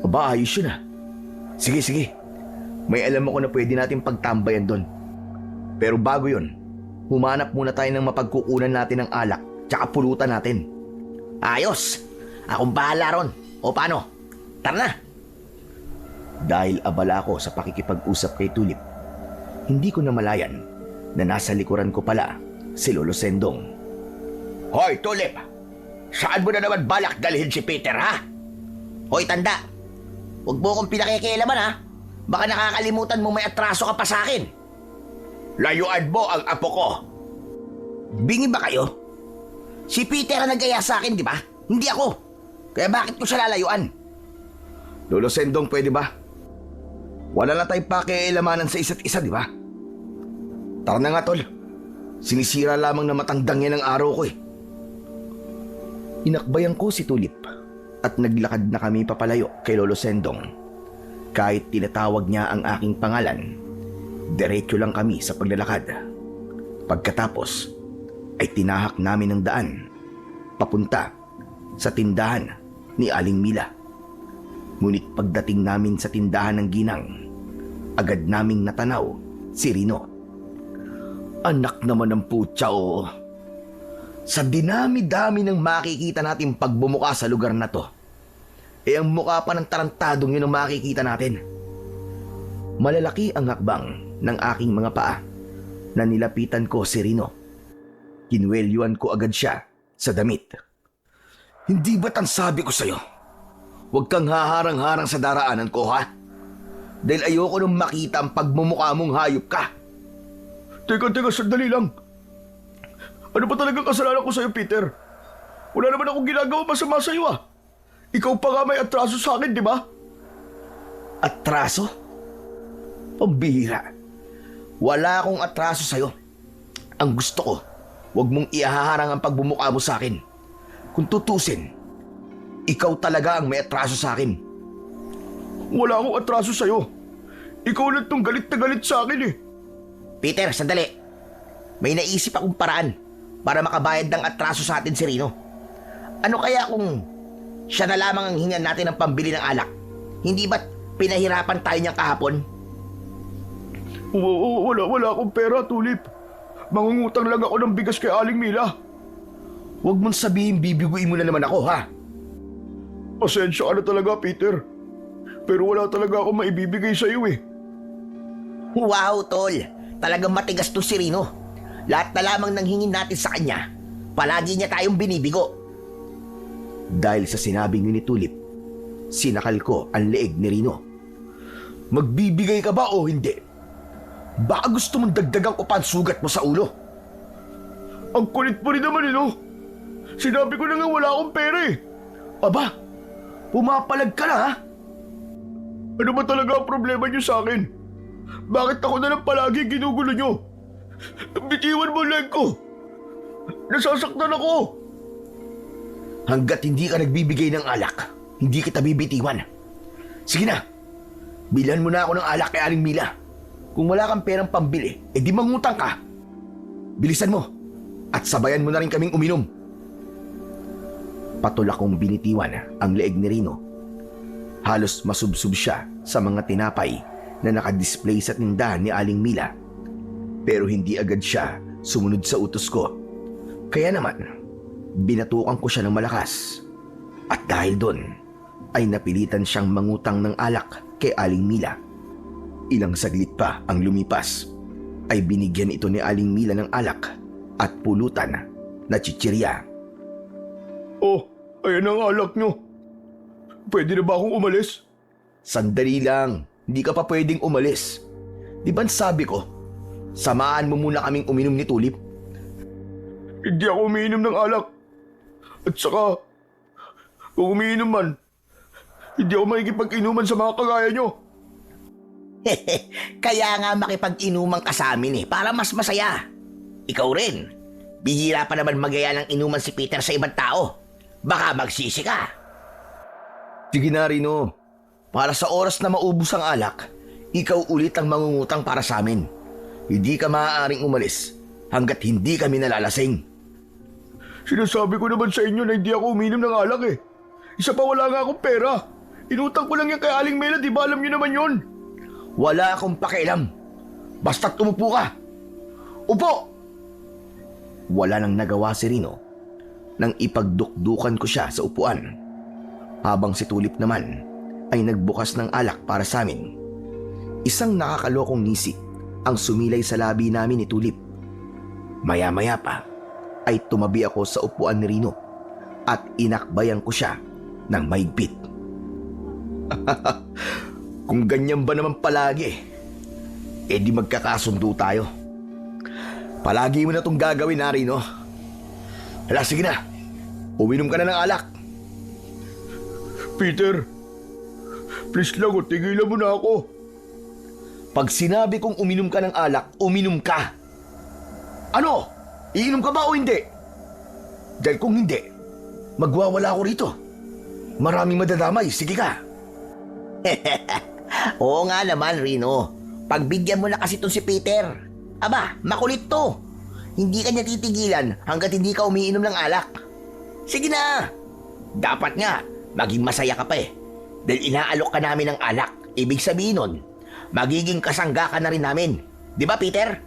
Aba, ayos yun ah. Sige, sige. May alam ako na pwede natin pagtambayan doon. Pero bago yun, humanap muna tayo ng mapagkukunan natin ng alak tsaka pulutan natin.
Ayos! Akong bahala ron. O paano? Tara na!
Dahil abala ako sa pakikipag-usap kay Tulip, hindi ko namalayan na nasa likuran ko pala si Lolo Sendong. Hoy, Tulip! Saan mo na naman balak dalhin si Peter, ha?
Hoy, tanda! Huwag mo akong pinakikialaman, ha? Baka nakakalimutan mo may atraso ka pa sa akin.
Layuan mo ang apo ko!
Bingi ba kayo? Si Peter ang nagaya sa akin, di ba? Hindi ako. Kaya bakit ko siya lalayuan?
Lolo Sendong, pwede ba? Wala na tayong pakialamanan sa isa't isa, di ba? Tara na nga, tol. Sinisira lamang na matandang yan ang araw ko eh. Inakbayan ko si Tulip at naglakad na kami papalayo kay Lolo Sendong. Kahit tinatawag niya ang aking pangalan, diretso lang kami sa paglalakad. Pagkatapos ay tinahak namin ang daan papunta sa tindahan ni Aling Mila. Ngunit pagdating namin sa tindahan ng ginang, agad naming natanaw si Rino. Anak naman ng putya, oh. Sa dinami-dami ng makikita natin pagbumuka sa lugar na to, eh ang mukha pa ng tarantadong yun ang makikita natin. Malalaki ang hakbang ng aking mga paa na nilapitan ko si Rino. Kinwelyuan ko agad siya sa damit. Hindi ba't ang sabi ko sa'yo? Huwag kang haharang-harang sa daraanan ko, ha? Dahil ayoko nang makita ang pagmumukha mong hayop ka.
Teka, sandali lang. Ano ba talagang kasalanan ko sa'yo, Peter? Wala naman akong ginagawa masama sa'yo, ah. Ikaw pa nga may atraso sa akin, di ba?
Atraso? Pambihira. Wala akong atraso sa'yo. Ang gusto ko, huwag mong ihaharang ang pagbumukha mo sa akin. Kung tutusin, ikaw talaga ang may atraso sa akin.
Wala akong atraso sa'yo. Ikaw lang tong galit na galit sa akin, eh.
Peter, sandali. May naisip akong paraan para makabayad ng atraso sa atin si Rino. Ano kaya kung siya na lamang ang hingan natin ng pambili ng alak? Hindi ba't pinahirapan tayo niyang kahapon?
Wala akong pera, Tulip. Mangungutang lang ako ng bigas kay Aling Mila.
Huwag mong sabihin bibiguin mo na naman ako, ha?
Pasensya ka na talaga, Peter. Pero wala talaga akong maibibigay sa iyo eh.
Wow, tol. Talagang matigas to si Rino. Lahat na lamang nang hingin natin sa kanya, palagi niya tayong binibigo.
Dahil sa sinabing ni Tulip, sinakal ko ang leeg ni Rino. Magbibigay ka ba o hindi? Baka gusto mong dagdagan ko pa ang sugat mo sa ulo.
Ang kulit mo rin naman eh, no? Sinabi ko na nga wala akong pera eh.
Aba, pumapalag ka na, ha?
Ano ba talaga ang problema niyo sa akin? Bakit ako na lang palagi ginugulo niyo? Bitiwan mo ang leg ko. Nasasaktan ako.
Hanggat hindi ka nagbibigay ng alak, hindi kita bibitiwan. Sige na, bilhan mo na ako ng alak kay Aling Mila. Kung wala kang perang pambili, edi mangutang ka. Bilisan mo at sabayan mo na rin kaming uminom. Patulak kong binitiwan ang leeg ni Rino. Halos masubsob siya sa mga tinapay na nakadisplay sa tindahan ni Aling Mila. Pero hindi agad siya sumunod sa utos ko. Kaya naman, binatukan ko siya ng malakas. At dahil doon, ay napilitan siyang mangutang ng alak kay Aling Mila. Ilang saglit pa ang lumipas, ay binigyan ito ni Aling Mila ng alak at pulutan na chichirya.
Oh, ayan ang alak niyo. Pwede na ba akong umalis?
Sandali lang, hindi ka pa pwedeng umalis. Di ba sabi ko, samahan mo muna kaming uminom ni Tulip?
Hindi ako umiinom ng alak. At saka, kung umiinom man, hindi ako makikipag-inuman sa mga kagaya niyo.
Kaya nga makipag-inuman ka sa amin eh, para mas masaya. Ikaw rin. Bihira pa naman magaya ng inuman si Peter sa ibang tao. Baka magsisi ka.
Sige na, Rino. Para sa oras na maubos ang alak, ikaw ulit ang mangungutang para sa amin. Hindi ka maaaring umalis hanggat hindi kami nalalasing.
Sinasabi ko naman sa inyo na hindi ako umiinom ng alak eh. Isa pa wala nga akong pera. Inutang ko lang yan kay Aling Mela, di ba alam niyo naman yon?
Wala akong pakialam. Basta't umupo ka. Upo! Wala nang nagawa si Rino nang ipagdukdukan ko siya sa upuan. Habang si Tulip naman ay nagbukas ng alak para sa amin. Isang nakakalokong ngisi ang sumilay sa labi namin ni Tulip. Maya-maya pa ay tumabi ako sa upuan ni Rino at inakbayan ko siya ng mahigpit. Kung ganyan ba naman palagi, edi magkakasundo tayo. Palagi mo na itong gagawin, Rino. Hala, sige na. Uminom ka na ng alak.
Peter, please lang o, tigilan mo na ako.
Pag sinabi kong uminom ka ng alak, uminom ka. Ano? Iinom ka ba o hindi? Dahil kung hindi, magwawala ako rito. Maraming madadamay, sige ka.
Oo nga naman, Rino. Pagbigyan mo na kasi itong si Peter. Aba, makulit to. Hindi ka niya titigilan hanggat hindi ka umiinom ng alak. Sige na. Dapat nga, maging masaya ka pa eh. Dahil inaalok ka namin ng alak. Ibig sabihin nun, magiging kasangga ka na rin namin. Di ba, Peter?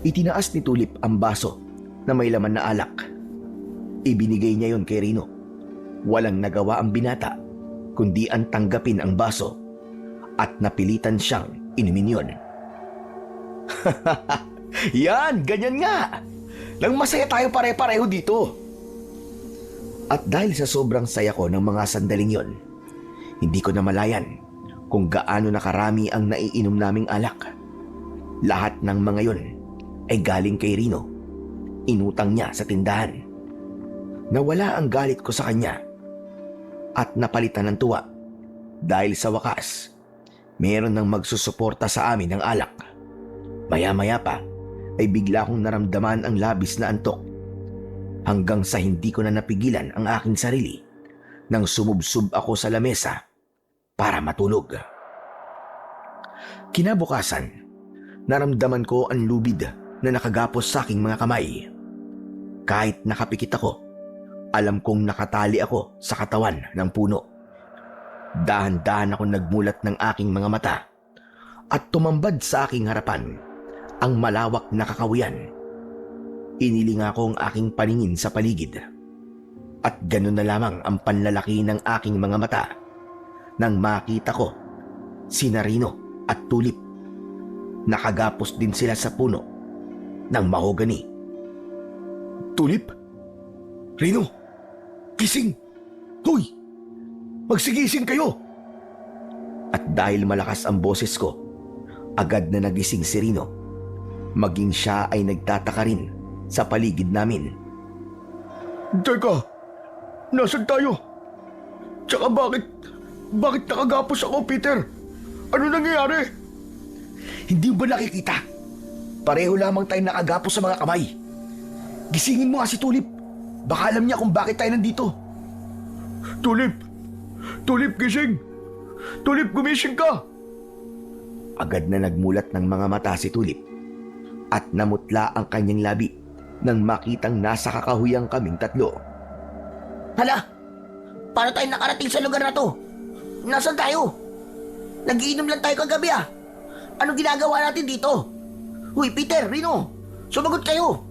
Itinaas ni Tulip ang baso na may laman na alak. Ibinigay niya yon kay Rino. Walang nagawa ang binata, kundi ang tanggapin ang baso at napilitan siyang inumin yon. Yan, ganyan nga. Nang masaya tayo pare-pareho dito. At dahil sa sobrang saya ko ng mga sandaling yon, hindi ko namalayan kung gaano nakarami ang naiinom naming alak. Lahat ng mga yon ay galing kay Rino. Inutang niya sa tindahan. Nawala ang galit ko sa kanya at napalitan ng tuwa dahil sa wakas, meron nang magsusuporta sa amin ng alak. Maya-maya pa ay bigla kong naramdaman ang labis na antok hanggang sa hindi ko na napigilan ang aking sarili nang sumubsob ako sa lamesa para matulog. Kinabukasan, naramdaman ko ang lubid na nakagapos sa aking mga kamay. Kahit nakapikit ako, alam kong nakatali ako sa katawan ng puno. Dahan-dahan ako nagmulat ng aking mga mata at tumambad sa aking harapan ang malawak na kakawian. Inilinga ko ang aking paningin sa paligid at ganun na lamang ang panlalaki ng aking mga mata nang makita ko sina Rino at Tulip. Nakagapos din sila sa puno ng mahogani. Tulip? Rino? Gising! Hoy! Magsigising kayo! At dahil malakas ang boses ko, agad na nagising si Rino. Maging siya ay nagtataka rin sa paligid namin.
Teka, nasan tayo? Tsaka bakit nakagapos ako, Peter? Ano nangyayari?
Hindi mo ba nakikita? Pareho lamang tayo nakagapos sa mga kamay. Gisingin mo nga si Tulip. Baka alam niya kung bakit tayo nandito.
Tulip! Tulip, gising! Tulip, gumising ka!
Agad na nagmulat ng mga mata si Tulip at namutla ang kanyang labi nang makitang nasa kakahuyang kaming tatlo.
Hala! Paano tayo nakarating sa lugar na to? Nasaan tayo? Nagiinom lang tayo kagabi ah. Ano ginagawa natin dito? Huy, Peter, Rino, sumagot kayo.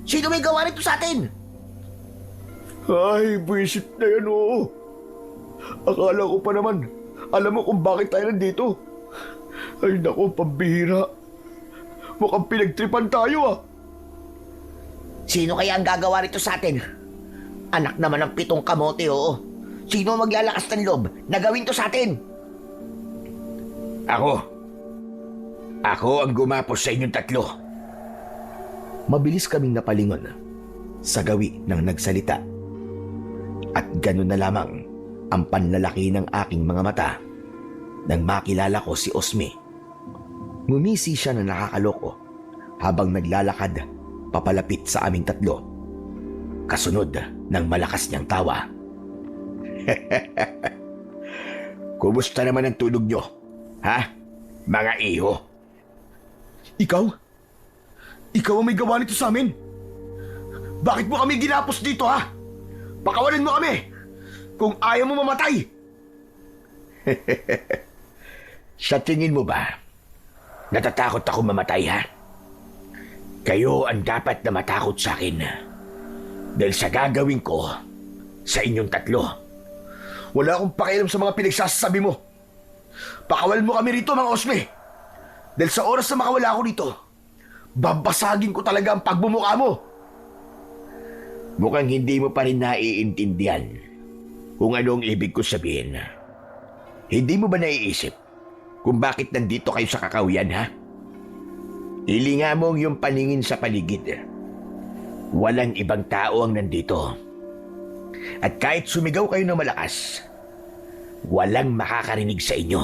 Sino may gawa nito sa atin?
Ay, buwisit na yan, oo. Akala ko pa naman, alam mo kung bakit tayo nandito. Ay, naku, pambihira. Mukhang pinagtripan tayo, ah.
Sino kaya ang gagawa nito sa atin? Anak naman ng 7 kamote, oo. Sino ang maglalakas ng loob na gawin to sa atin?
Ako ang gumapos sa inyong tatlo. Mabilis kaming napalingon sa gawi ng nagsalita. At ganun na lamang ang panlalaki ng aking mga mata nang makilala ko si Osme. Ngumisi siya na nakakaloko habang naglalakad papalapit sa aming tatlo. Kasunod ng malakas niyang tawa. Kumusta naman ang tulog nyo? Ha? Mga iho?
Ikaw? Ikaw ang may gawa nito sa amin? Bakit mo kami ginapos dito, ha? Pakawalan mo kami! Kung ayaw mo mamatay!
Sa tingin mo ba, natatakot ako mamatay, ha? Kayo ang dapat na matakot sa akin. Dahil sa gagawin ko sa inyong tatlo.
Wala akong pakialam sa mga pinagsasabi mo. Pakawalan mo kami rito, mga Osme. Dahil sa oras na makawala ako rito, babasagin ko talaga ang pagbumuka mo.
Mukhang hindi mo pa rin naiintindihan kung ano ang ibig ko sabihin. Hindi mo ba naiisip kung bakit nandito kayo sa kakawiyan, ha? Ilinga mo ang iyong paningin sa paligid. Walang ibang tao ang nandito. At kahit sumigaw kayo ng malakas, walang makakarinig sa inyo.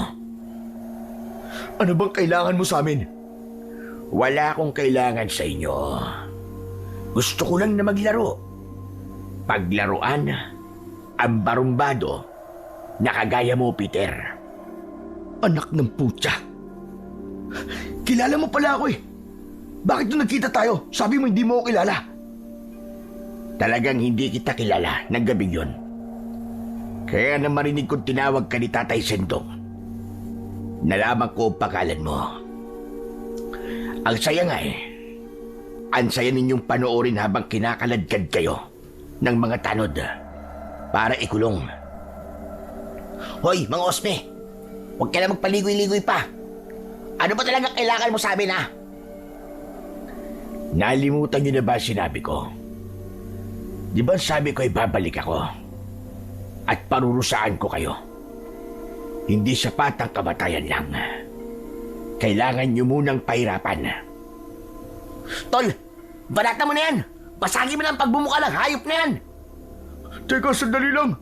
Ano bang kailangan mo sa amin?
Wala akong kailangan sa inyo. Gusto ko lang na maglaro. Paglaruan ang barumbado na kagaya mo, Peter.
Anak ng putya. Kilala mo pala ako, eh. Bakit nung nagkita tayo, sabi mo hindi mo ako kilala?
Talagang hindi kita kilala ng gabing yon. Kaya na marinig kong tinawag ka ni Tatay Sendong, nalaman ko ang pangalan mo. Ang saya nga eh. Ang saya ninyong panoorin habang kinakaladkad kayo ng mga tanod para ikulong.
Hoy, mga Osme, huwag ka na magpaligoy-ligoy pa. Ano ba talaga kailangan mo sa amin, ha?
Nalimutan niyo na ba sinabi ko? Di ba sabi ko ay babalik ako at parurusaan ko kayo? Hindi sapat ang kamatayan lang. Kailangan niyo munang pahirapan.
Tol, banata mo na yan. Basagin mo na ang pagbumuka ng hayop na yan.
Teka, sandali lang.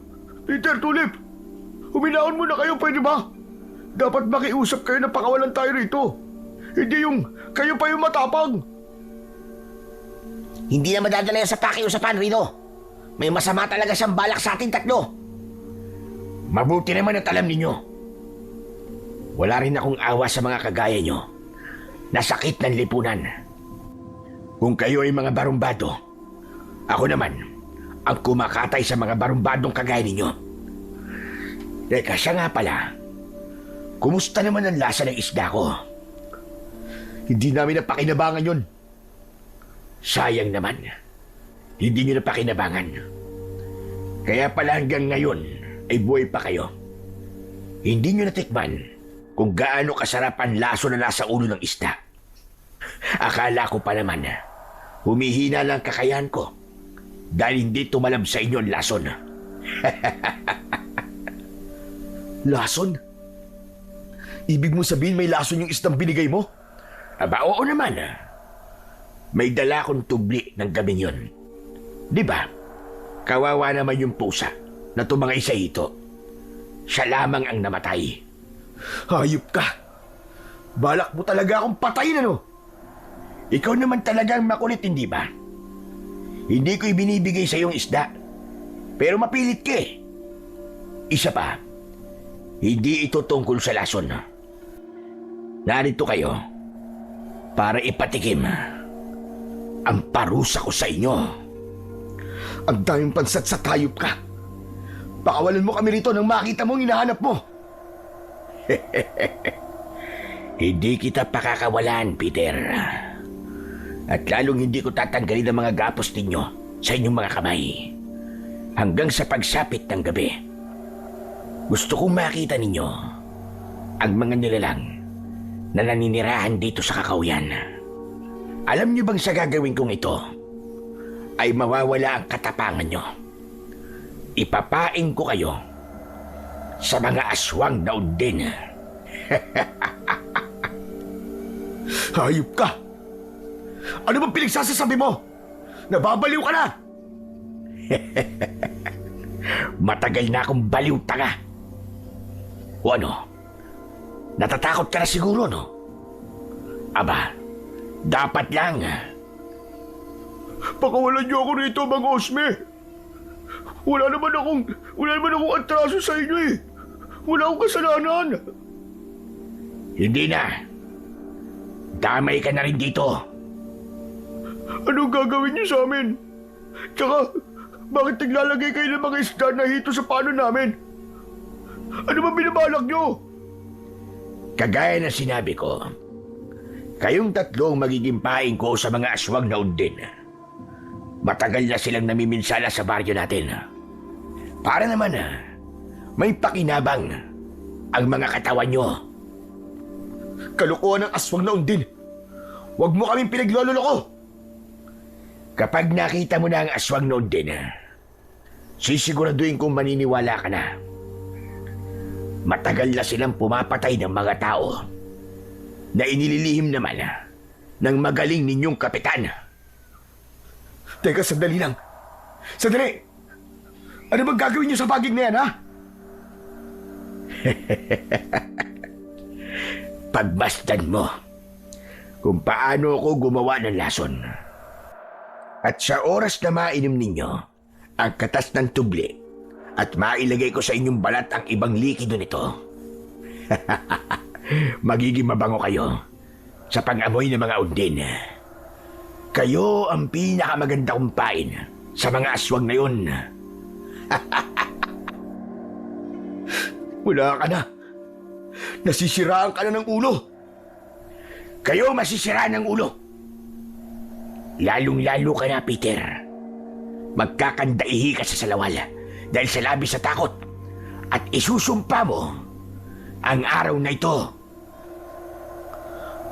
Peter, Tulip. Huminahon muna kayo, pwede ba? Dapat makiusap kayo na pakawalan tayo rito. Hindi yung kayo pa yung matapang.
Hindi na madadala yan sa pakiusapan, Rino. May masama talaga siyang balak sa ating tatlo.
Mabuti naman at alam ninyo. Wala rin akong awa sa mga kagaya nyo na sakit ng lipunan. Kung kayo ay mga barumbado, ako naman ang kumakatay sa mga barumbadong kagaya ninyo. Teka, siya nga pala. Kumusta naman ang lasa ng isda ko? Hindi namin napakinabangan yon. Sayang naman. Hindi nyo napakinabangan. Kaya pala hanggang ngayon ay buhay pa kayo. Hindi nyo natikman kung gaano kasarap ang laso na nasa ulo ng isda. Akala ko pa naman, humihina lang kakayahan ko dahil hindi tumalab sa inyo ang lason. Lason? Ibig mo sabihin may lason yung isdang binigay mo? Aba, oo naman. May dala akong tubli ng gabing yun. Di ba? Kawawa naman yung pusa na tumangay sa hito. Siya lamang ang namatay. Hayop ka! Balak mo talaga akong patayin, ano? Ikaw naman talagang makulit, hindi ba? Hindi ko ibinibigay sa iyong isda. Pero mapilit ka eh. Isa pa, hindi ito tungkol sa lason. Narito kayo para ipatikim ang parusa ko sa inyo. Ang daming pansat sa tayop ka. Pakawalan mo kami rito nang makita mo ang hinahanap mo. Hindi kita pakakawalan, Peter. At lalong hindi ko tatanggalin ang mga gapos ninyo sa inyong mga kamay. Hanggang sa pagsapit ng gabi. Gusto kong makita ninyo ang mga nilalang na naninirahan dito sa kakauyan. Alam niyo bang sa gagawin kong ito ay mawawala ang katapangan nyo? Ipapain ko kayo sa mga aswang na undin. Hayop ka! Ano bang pinagsasasabi mo? Nababaliw ka na! Matagal na akong baliw, tanga. O ano? Natatakot ka na siguro, no? Aba, dapat lang.
Pakawalan niyo ako rito, Mang Osme. Wala naman akong atraso sa inyo eh. Wala akong kasalanan.
Hindi na. Damay ka na rin dito.
Anong gagawin niyo sa amin? Tsaka, bakit naglalagay kayo ng mga isda na hito sa pano namin? Ano ba binabalak niyo?
Kagaya na sinabi ko, kayong tatlong magiging paing ko sa mga aswang na undin. Matagal na silang namiminsala sa baryo natin. Para naman may pakinabang ang mga katawan nyo. Kalukuhan ng aswang na undin. Huwag mo kaming pinaglololoko. Kapag nakita mo na ang aswang na undin, sisiguraduhin kong maniniwala ka na. Matagal na silang pumapatay ng mga tao na inililihim naman ng magaling ninyong kapitan. Teka, sandali lang. Sandali! Ano bang gagawin niyo sa baging na yan, ha? Pagmasdan mo kung paano ako gumawa ng lason. At sa oras na mainim ninyo ang katas ng tubli at mailagay ko sa inyong balat ang ibang likido nito, magiging mabango kayo sa pag-amoy ng mga undin. Kayo ang pinakamaganda kong pain sa mga aswang na yun. Wala ka na. Nasisiraan ka na ng ulo. Kayo masisiraan ng ulo. Lalong-lalo ka na, Peter. Magkakandaihi ka sa salawal dahil sa labis sa takot at isusumpa mo ang araw na ito.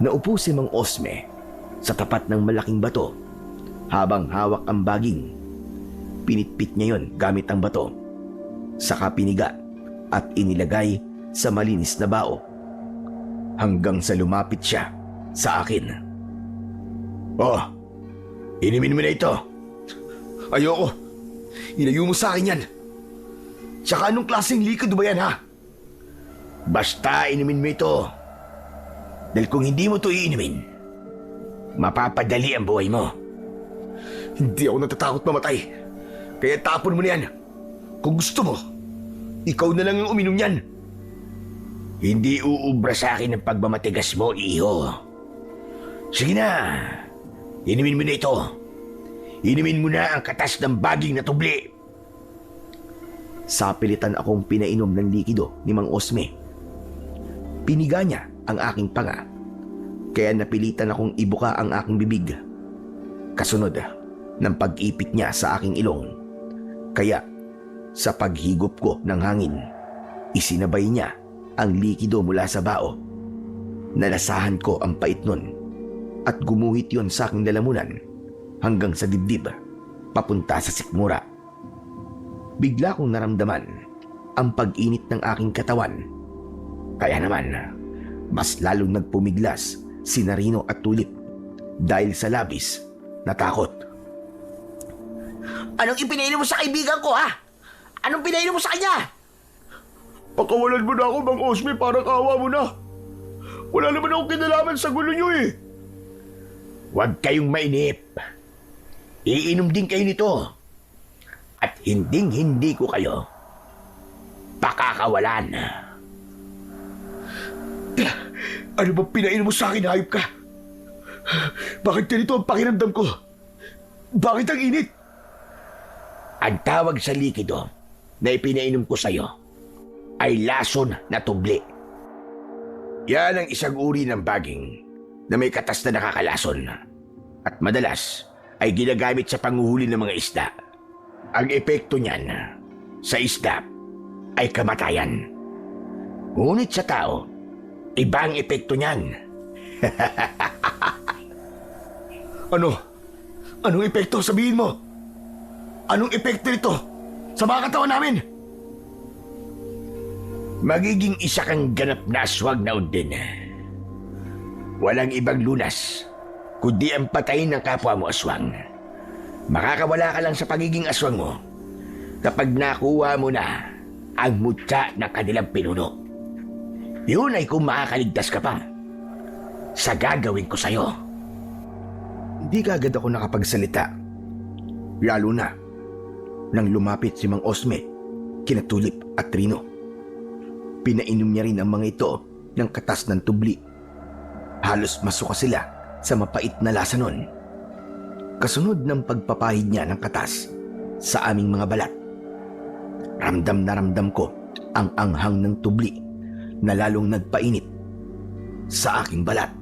Naupo si Mang Osme sa tapat ng malaking bato habang hawak ang baging. Pinitpit niya yon gamit ang bato. Saka piniga at inilagay sa malinis na bao. Hanggang sa lumapit siya sa akin.
Oh, inumin mo na ito.
Ayoko. Ilayo mo sa akin yan. Tsaka anong klaseng likod ba yan, ha?
Basta inumin mo ito. Dahil kung hindi mo ito iinumin, mapapadali ang buhay mo.
Hindi ako natatakot mamatay. Kaya tapon mo na yan. Kung gusto mo, ikaw na lang ang uminom yan.
Hindi uubra sa akin ang pagmamatigas mo, iho. Sige na, inumin mo na ito. Inumin mo na ang katas ng baging na tubli.
Sapilitan akong pinainom ng likido ni Mang Osme. Piniga niya ang aking panga, kaya napilitan akong ibuka ang aking bibig. Kasunod ng pag-ipit niya sa aking ilong, kaya sa paghigop ko ng hangin, isinabay niya ang likido mula sa bao. Nalasahan ko ang pait nun at gumuhit yon sa aking lalamunan hanggang sa dibdib, papunta sa sikmura. Bigla kong naramdaman ang pag-init ng aking katawan. Kaya naman, mas lalong nagpumiglas si Narino at Tulip dahil sa labis na takot.
Anong ipinainom mo sa kaibigan ko, ha? Anong pinainom mo sa kanya?
Pakawalan mo na ako, Mang Osme, para kawa mo na. Wala naman akong kinalaman sa gulo niyo eh.
Huwag kayong mainip. Iinom din kayo nito. At hinding-hindi ko kayo pakakawalan.
Ano ba pinainom mo sa akin, hayop ka? Bakit ganito ang pakiramdam ko? Bakit ang init?
Ang tawag sa likido na ipinainom ko sa'yo ay lason na tubli. Yan ang isang uri ng baging na may katas na nakakalason at madalas ay ginagamit sa panguhuli ng mga isda. Ang epekto niyan sa isda ay kamatayan. Ngunit sa tao, iba ang epekto niyan.
Ano? Anong epekto? Sabihin mo. Anong epekto nito sa mga katawan namin?
Magiging isa kang ganap na aswang na undin. Walang ibang lunas, kundi ang patayin ng kapwa mo aswang. Makakawala ka lang sa pagiging aswang mo kapag nakuha mo na ang mutya ng kanilang pinuno. Yun ay kung makakaligtas ka pa sa gagawin ko sa'yo.
Hindi kaagad ako nakapagsalita. Lalo na nang lumapit si Mang Osme, kina Tulip at Trino. Pinainom niya rin ang mga ito ng katas ng tubli. Halos masuka sila sa mapait na lasa nun. Kasunod ng pagpapahid niya ng katas sa aming mga balat, ramdam na ramdam ko ang anghang ng tubli na lalong nagpainit sa aking balat.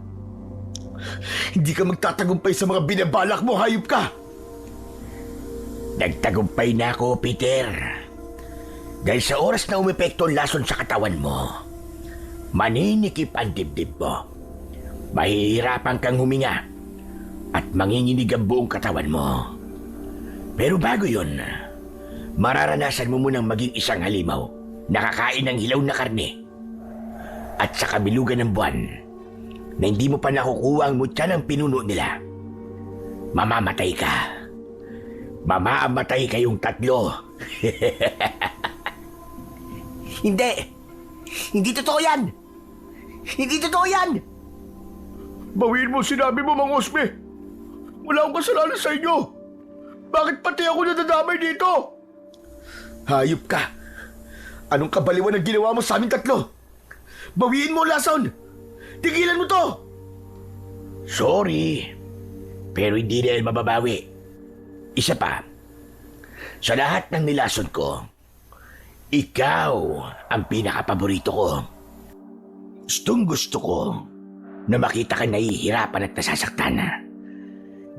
Hindi ka magtatagumpay sa mga binabalak mo, hayop ka!
Nagtagumpay na ako, Peter. Dahil sa oras na umepekto ang lason sa katawan mo, maninikip ang dibdib mo. Mahihirapan kang huminga at manginginig ang buong katawan mo. Pero bago yun, mararanasan mo munang maging isang halimaw, nakakain ng hilaw na karne. At sa kabilugan ng buwan, na hindi mo pa nakukuha ang mutya ng pinuno nila, mamamatay ka. Mamamatay kayong tatlo.
Hindi! Hindi totoo yan! Hindi totoo yan!
Bawiin mo sinabi mo, Mang Osme. Wala akong kasalanan sa inyo. Bakit pati ako nadadamay dito?
Hayop ka! Anong kabaliwan ang ginawa mo sa aming tatlo? Bawiin mo, Lason! Tigilan mo to! Sorry, pero hindi rin mababawi. Isa pa, sa lahat ng nilason ko, ikaw ang pinakapaborito ko. Gustong gusto ko na makita ka nahihirapan at nasasaktan.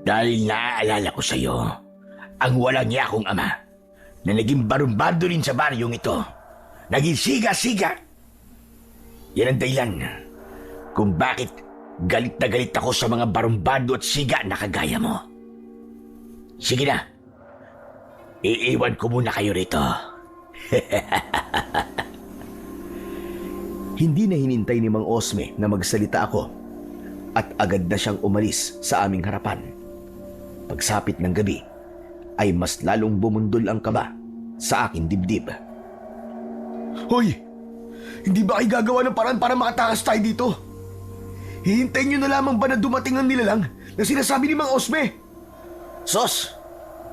Dahil naaalala ko sa'yo ang walang yakong ama na naging barumbado rin sa baryong ito. Naging siga-siga. Yan ang dahilan kung bakit galit na galit ako sa mga barumbado at siga na kagaya mo. Sige na, iiwan ko muna kayo rito.
Hindi na hinintay ni Mang Osme na magsalita ako at agad na siyang umalis sa aming harapan. Pagsapit ng gabi ay mas lalong bumundol ang kaba sa aking dibdib.
Hoy! Hindi ba kayo gagawa ng paraan para makatakas tayo dito? Hihintayin nyo na lamang ba na dumating ang nilalang na sinasabi ni Mang Osme?
Sos!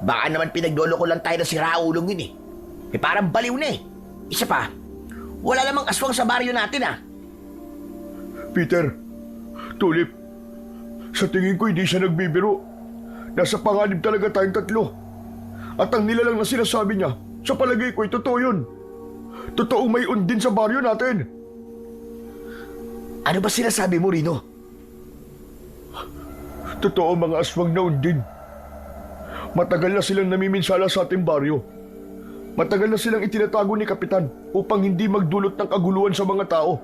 Baka naman pinaglolo ko lang tayo ng siraulong yun eh. Parang baliw na eh. Isa pa, wala namang aswang sa baryo natin ah.
Peter, Tulip, sa tingin ko hindi siya nagbibiro. Nasa panganib talaga tayong tatlo. At ang nilalang na sinasabi niya, sa palagay ko ay totoo yun. Totoong may undin sa baryo natin.
Ano ba sinasabi mo, Rino?
Totoo mga aswang na undin. Matagal na silang namiminsala sa ating baryo. Matagal na silang itinatago ni Kapitan upang hindi magdulot ng kaguluhan sa mga tao.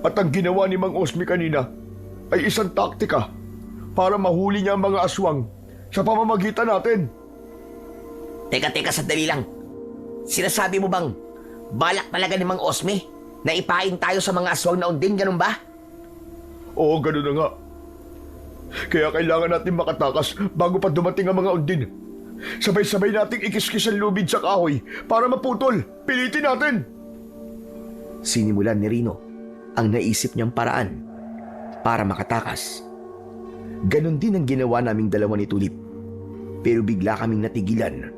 At ang ginawa ni Mang Osmi kanina ay isang taktika para mahuli niya ang mga aswang sa pamamagitan natin.
Teka, sandali lang. Sinasabi mo bang balak talaga ni Mang Osme na ipain tayo sa mga aswang na undin, ganun ba?
Oo, ganun na nga. Kaya kailangan natin makatakas bago pa dumating ang mga undin. Sabay-sabay nating ikiskis ang lubid sa kahoy para maputol. Pilitin natin!
Sinimulan ni Rino ang naisip niyang paraan para makatakas. Ganon din ang ginawa naming dalawa ni Tulip. Pero bigla kaming natigilan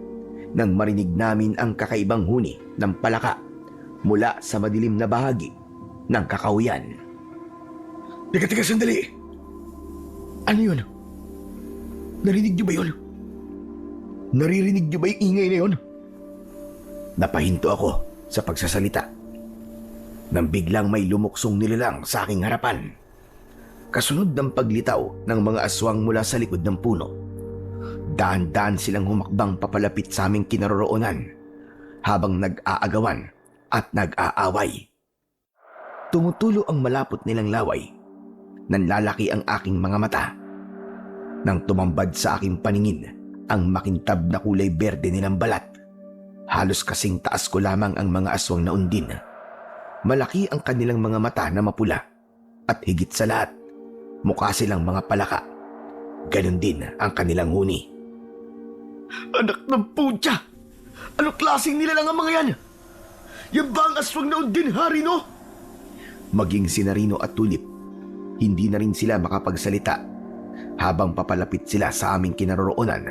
nang marinig namin ang kakaibang huni ng palaka mula sa madilim na bahagi ng kakahuyan.
Teka, sandali. Ano yun? Narinig niyo ba yun? Naririnig niyo ba yung ingay na yun?
Napahinto ako sa pagsasalita nang biglang may lumuksong nilalang sa aking harapan. Kasunod ng paglitaw ng mga aswang mula sa likod ng puno. Dahan-dahan silang humakbang papalapit sa aming kinaroroonan habang nag-aagawan at nag-aaway. Tumutulo ang malapot nilang laway. Nanlalaki ang aking mga mata. Nang tumambad sa aking paningin ang makintab na kulay berde nilang balat. Halos kasing taas ko lamang ang mga aswang na undin. Malaki ang kanilang mga mata na mapula. At higit sa lahat, mukha silang mga palaka. Ganon din ang kanilang huni.
Anak ng putya! Ano klaseng nilalang ang mga yan? Yan ba ang aswang na undin, ha, Rino?
Maging si Rino at Tulip, hindi na rin sila makapagsalita habang papalapit sila sa aming kinaroroonan.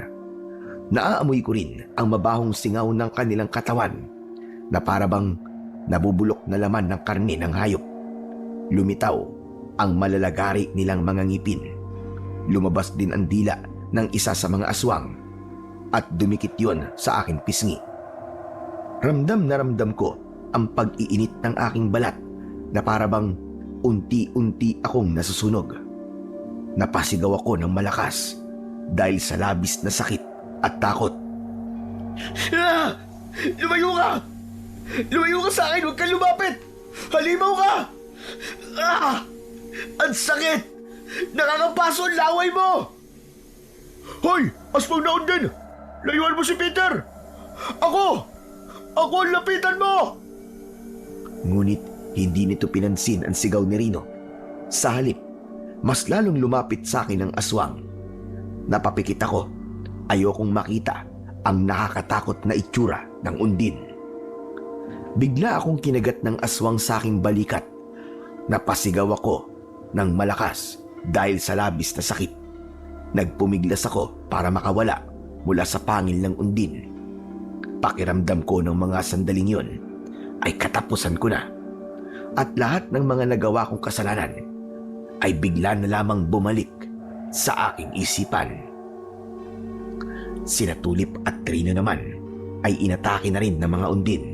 Naaamoy ko rin ang mabahong singaw ng kanilang katawan na parabang nabubulok na laman ng karne ng hayop. Lumitaw ang malalagari nilang mga ngipin. Lumabas din ang dila ng isa sa mga aswang at dumikit yon sa aking pisngi. Ramdam na ramdam ko ang pag-iinit ng aking balat na parabang unti-unti akong nasusunog. Napasigaw ako ng malakas dahil sa labis na sakit at takot.
Ah! Lumayo ka! Lumayo ka sa akin! Huwag kang lumapit! Halimaw ka! Ah! Ang sakit! Nakakapaso ang laway mo!
Hoy! Aswang na undin! Layuan mo si Peter! Ako! Ako ang lapitan mo!
Ngunit hindi nito pinansin ang sigaw ni Rino. Sa halip, mas lalong lumapit sa akin ang aswang. Napapikit ako. Ayokong makita ang nakakatakot na itsura ng undin. Bigla akong kinagat ng aswang sa aking balikat. Napasigaw ako ng malakas dahil sa labis na sakit. Nagpumiglas ako para makawala mula sa pangil ng undin. Pakiramdam ko ng mga sandaling yon ay katapusan ko na. At lahat ng mga nagawa kong kasalanan ay bigla na lamang bumalik sa aking isipan. Sina Tulip at Rino naman ay inatake na rin ng mga undin.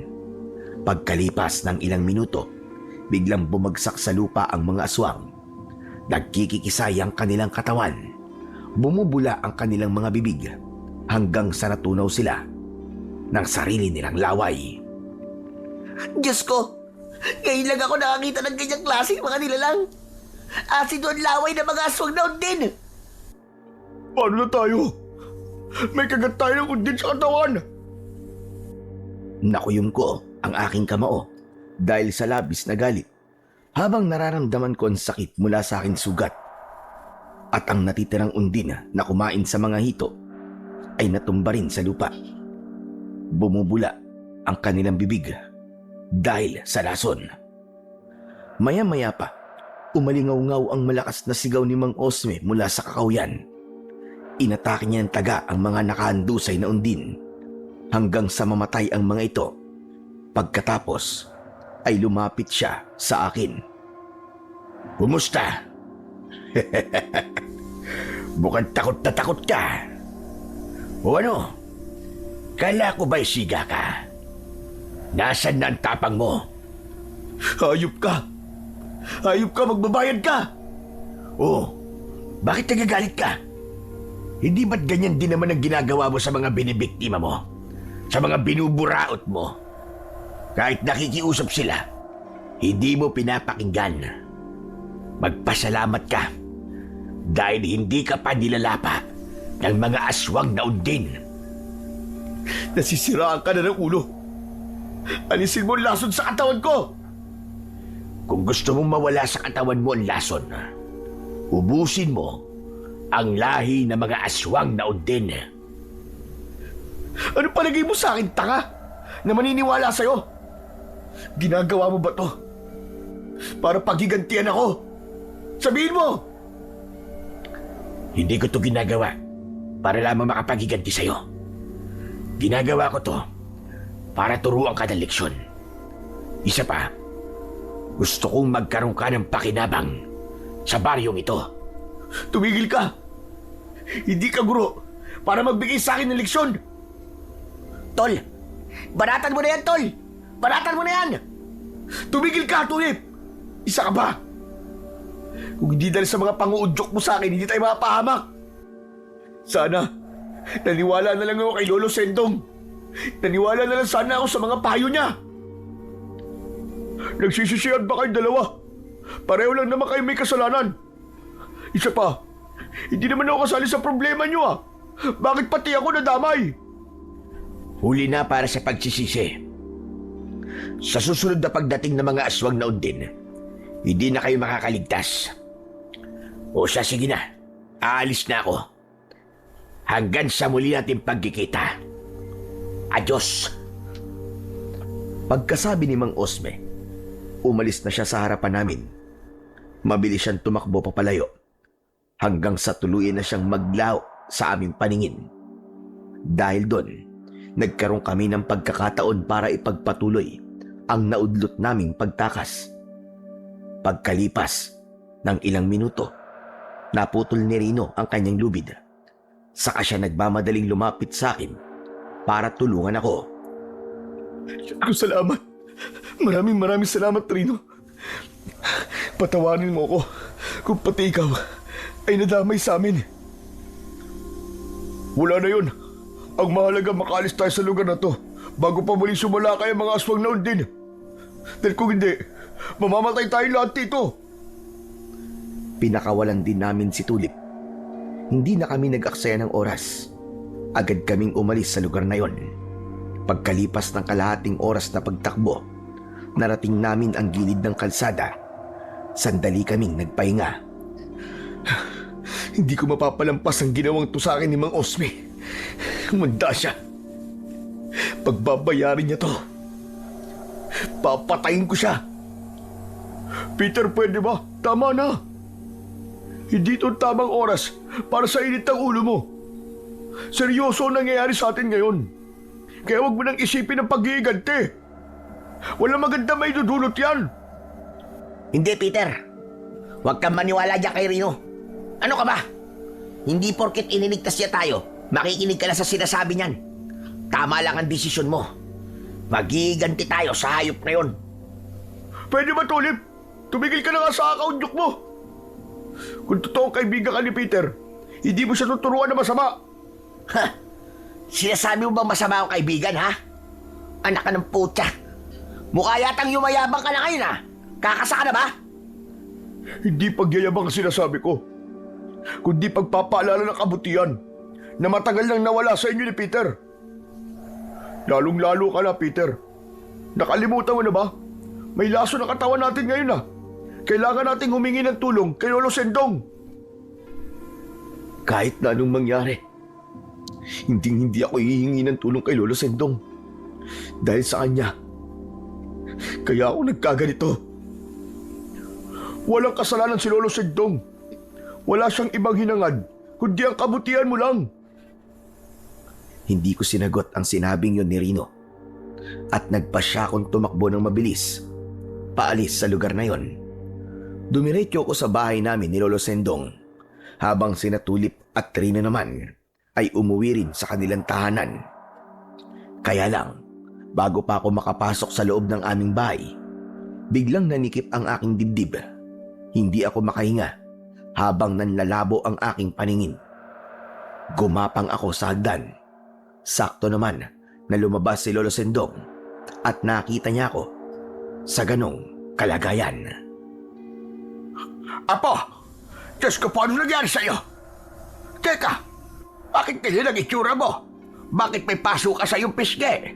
Pagkalipas ng ilang minuto, biglang bumagsak sa lupa ang mga aswang. Nagkikikisay ang kanilang katawan. Bumubula ang kanilang mga bibig hanggang sa natunaw sila ng sarili nilang laway.
Diyos ko! Ngayon lang ako nakakita ng ganyang klaseng mga nilalang. Asido ang laway ng mga aswang na undin.
Paano na tayo? May kagat tayo ng undin sa katawan!
Nakuyom ko ang aking kamao dahil sa labis na galit habang nararamdaman ko ang sakit mula sa aking sugat. At ang natitirang undin na kumain sa mga hito ay natumba rin sa lupa. Bumubula ang kanilang bibig dahil sa lason. Maya-maya pa, umalingaw-ngaw ang malakas na sigaw ni Mang Osme mula sa kakahuyan. Inatake niya ng taga ang mga nakahandusay na undin hanggang sa mamatay ang mga ito. Pagkatapos ay lumapit siya sa akin.
Kumusta? Mukhang takot na takot ka. O ano? Kala ko ba'y siga ka? Nasaan na ang tapang mo?
Hayop ka!
Hayop ka, magbabayad ka! Oh, bakit nagagalit ka? Hindi ba't ganyan din naman ang ginagawa mo sa mga binibiktima mo? Sa mga binuburaot mo? Kahit nakikiusap sila, hindi mo pinapakinggan. Magpasalamat ka dahil hindi ka pa nilalapa ng mga aswang na undin. Nasisiraan ka na ng ulo. Alisin mo ang lason sa katawan ko! Kung gusto mong mawala sa katawan mo ang lason, ubusin mo ang lahi ng mga aswang na undin. Ano palagay mo sa akin, tanga? Na maniniwala sa'yo? Ginagawa mo ba to para paghigantihan ako? Sabihin mo! Hindi ko to ginagawa para lamang makapaghiganti sa'yo. Ginagawa ko to para turuan ka ng leksyon. Isa pa, gusto kong magkaroon ka ng pakinabang sa baryong ito. Tumigil ka! Hindi ka guro para magbigay sa akin ng leksyon!
Tol, banatan mo na yan, Tol! Banatan mo na yan!
Tumigil ka, Tulip! Isa ka ba? Kung hindi dahil sa mga panguudyok mo sa akin, hindi tayo mapahamak. Sana, naniwala na lang ako kay Lolo Sendong. Naniwala na lang sana ako sa mga payo niya. Nagsisisihan ba kayong dalawa? Pareho lang naman kayo may kasalanan. Isa pa, hindi naman ako kasali sa problema niyo ah. Bakit pati ako nadamay? Huli na para sa pagsisisi. Sa susunod na pagdating ng mga aswang na undin, hindi na kayo makakaligtas. O siya, sige na. Aalis na ako. Hanggang sa muli nating pagkikita. Adios.
Pagkasabi ni Mang Osme, umalis na siya sa harapan namin. Mabilis siyang tumakbo papalayo hanggang sa tuluyan na siyang maglaho sa aming paningin. Dahil doon, nagkaroon kami ng pagkakataon para ipagpatuloy ang naudlot naming pagtakas. Pagkalipas ng ilang minuto, naputol ni Rino ang kanyang lubid. Saka siya nagmamadaling lumapit sa akin para tulungan ako.
Salamat. Maraming salamat, Rino. Patawanin mo ako kung pati ikaw ay nadamay sa amin. Wala na yun. Ang mahalaga makaalis tayo sa lugar na to bago pa muli sumalakay ang mga aswang na undin. Dahil kung hindi, mamamatay tayo lahat dito.
Pinakawalan din namin si Tulip. Hindi na kami nag-aksaya ng oras. Agad kaming umalis sa lugar na yon. Pagkalipas ng kalahating oras na pagtakbo, narating namin ang gilid ng kalsada. Sandali kaming nagpahinga.
Hindi ko mapapalampas ang ginawang to sa akin ni Mang Osme. Manda siya. Pagbabayarin niya to. Papatayin ko siya. Peter, pwede ba? Tama na. Hindi ito tamang oras para sa init ng ulo mo. Seryoso ang nangyayari sa atin ngayon. Kaya huwag mo nang isipin ang pag-iiganti. Walang maganda may dudulot yan.
Hindi, Peter. Huwag kang maniwala dyan kay Rino. Ano ka ba? Hindi porket iniligtas niya tayo, makikinig ka na sa sinasabi niyan. Tama lang ang desisyon mo. Magiganti tayo sa hayop na yon.
Pwede ba, Tulip? Tumigil ka na nga sa akaudyok mo. Kung totoong kaibigan ka ni Peter, hindi mo siya tuturuan na masama.
Ha? Sinasabi mo bang masama akong kaibigan, ha? Anak ka ng putya. Mukha yatang yumayabang ka na ngayon, ha? Kakasa ka na ba?
Hindi pagyayabang ang sinasabi ko, kundi pagpapaalala ng kabutihan na matagal nang nawala sa inyo ni Peter. Lalong-lalo ka na, Peter. Nakalimutan mo na ba? May laso na katawan natin ngayon na. Kailangan nating humingi ng tulong kay Lolo Sendong.
Kahit na anong mangyari, hindi ako hihingi ng tulong kay Lolo Sendong. Dahil sa kanya, kaya ako nagkaganito.
Walang kasalanan si Lolo Sendong. Wala siyang ibang hinangad, kundi ang kabutihan mo lang.
Hindi ko sinagot ang sinabing yon ni Rino. At nagpasya akong tumakbo ng mabilis, paalis sa lugar na yon. Dumiretso ko sa bahay namin ni Lolo Sendong, habang sina Tulip at Rino naman ay umuwi rin sa kanilang tahanan. Kaya lang, bago pa ako makapasok sa loob ng aming bahay, biglang nanikip ang aking dibdib. Hindi ako makahinga habang nanlalabo ang aking paningin. Gumapang ako sa hagdan. Sakto naman na lumabas si Lolo Sendong at nakita niya ako sa ganong kalagayan.
Apo! Diyos ko po, ano nangyari sa'yo? Teka, bakit ganyan ang itsura mo? Bakit may paso ka sa iyong pisngi?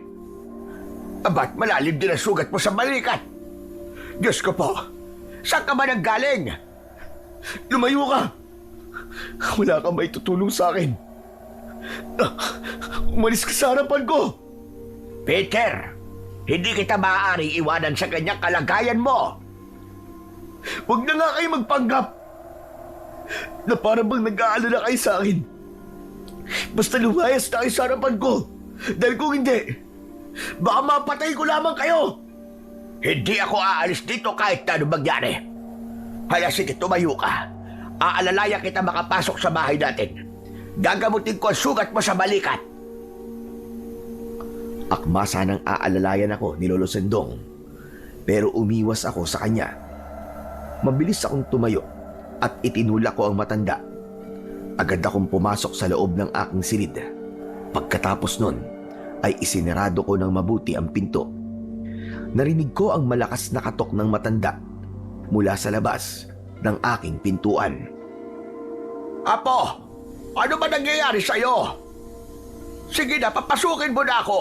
Ba't malalim din ang sugat mo sa balikat? Diyos ko po, saan ka ba nanggaling?
Lumayo ka! Wala kang may tutulong sa akin. Umalis ka sa harapan ko!
Peter, hindi kita maaaring iwanan sa ganyang kalagayan mo.
Huwag na nga kayo magpanggap na parang bang nag-aalala kayo sa akin. Basta lumayas na kayo sa harapan ko. Dahil kung hindi, baka mapatay ko lamang kayo.
Hindi ako aalis dito kahit na ano mangyari. Kaya sige, tumayo ka. Aalalaya kita makapasok sa bahay natin. Gagamutin ko ang sugat mo sa balikat.
Akma sanang aalalayan ako ni Lolo Sendong, pero umiwas ako sa kanya. Mabilis akong tumayo at itinulak ko ang matanda. Agad akong pumasok sa loob ng aking silid. Pagkatapos nun, ay isinarado ko ng mabuti ang pinto. Narinig ko ang malakas na katok ng matanda mula sa labas ng aking pintuan.
Apo, ano ba nangyayari sa'yo? Sige na, papasukin mo na ako.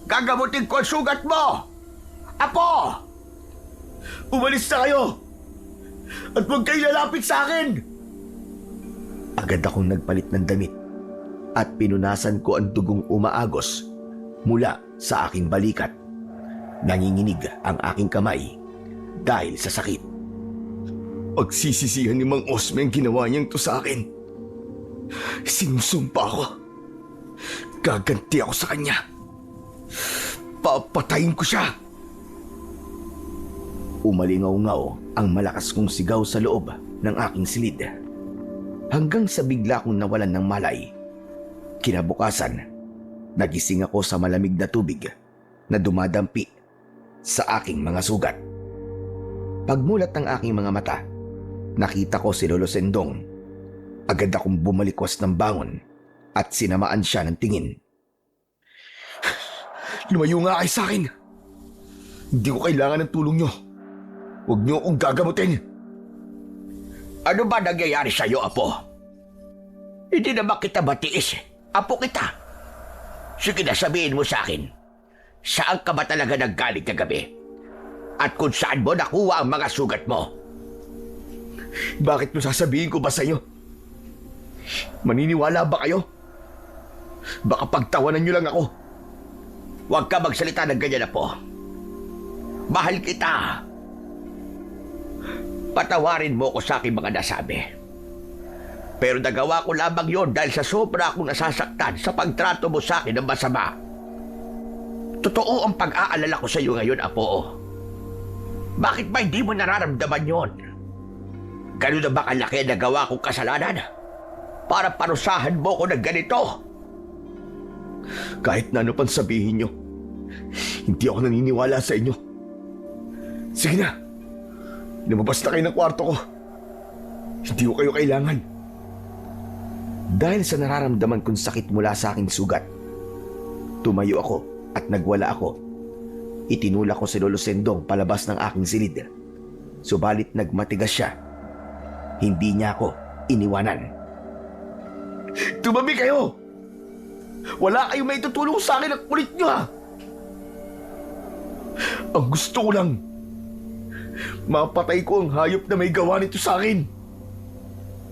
Gagamutin ko ang sugat mo. Apo!
Umalis na kayo! At huwag kayo lalapit sa akin!
Agad akong nagpalit ng damit at pinunasan ko ang dugong umaagos mula sa aking balikat. Nanginginig ang aking kamay dahil sa sakit.
Pagsisisihan ni Mang Osme ang ginawa niyang to sa akin. Sinusumpa ako. Gaganti ako sa kanya. Papatayin ko siya.
Umalingaw-ngaw ang malakas kong sigaw sa loob ng aking silid. Hanggang sa bigla kong nawalan ng malay. Kinabukasan, nagising ako sa malamig na tubig na dumadampi sa aking mga sugat. Pagmulat ng aking mga mata, nakita ko si Lolo Sendong. Agad akong bumalikwas ng bangon at sinamaan siya ng tingin.
Lumayo nga kayo sa akin. Hindi ko kailangan ng tulong niyo. Huwag niyo akong gagamutin.
Ano ba nangyayari sa'yo, Apo? Hindi naman kita matiis. Apo kita. Sige na, sabihin mo sa akin. Saan ka ba talaga naggaling kagabi? At kung saan mo nakuha ang mga sugat mo?
Bakit mo sasabihin ko ba sa inyo? Maniniwala ba kayo? Baka pagtawanan niyo lang ako.
Huwag ka magsalita ng ganyan, Apo. Mahal kita. Patawarin mo ko sa aking mga nasabi. Pero nagawa ko lamang yon dahil sa sobra akong nasasaktan sa pagtrato mo sa akin ng masama. Totoo ang pag-aalala ko sa iyo ngayon, Apo. Bakit ba hindi mo nararamdaman yon? Ganun na ba kalaki na gawa kong kasalanan? Para parusahan mo ko ng ganito?
Kahit na ano pang sabihin niyo, hindi ako naniniwala sa inyo. Sige na, lumabas na kayo ng kwarto ko. Hindi ko kayo kailangan.
Dahil sa nararamdaman kong sakit mula sa aking sugat, tumayo ako at nagwala ako. Itinulak ko si Lolo Sendong palabas ng aking silid. Subalit nagmatigas siya. Hindi niya ako iniwanan.
Tumabi kayo! Wala kayong may tutulong sa akin, ang kulit nyo ha! Ang gusto ko lang, mapatay ko ang hayop na may gawa nito sa akin.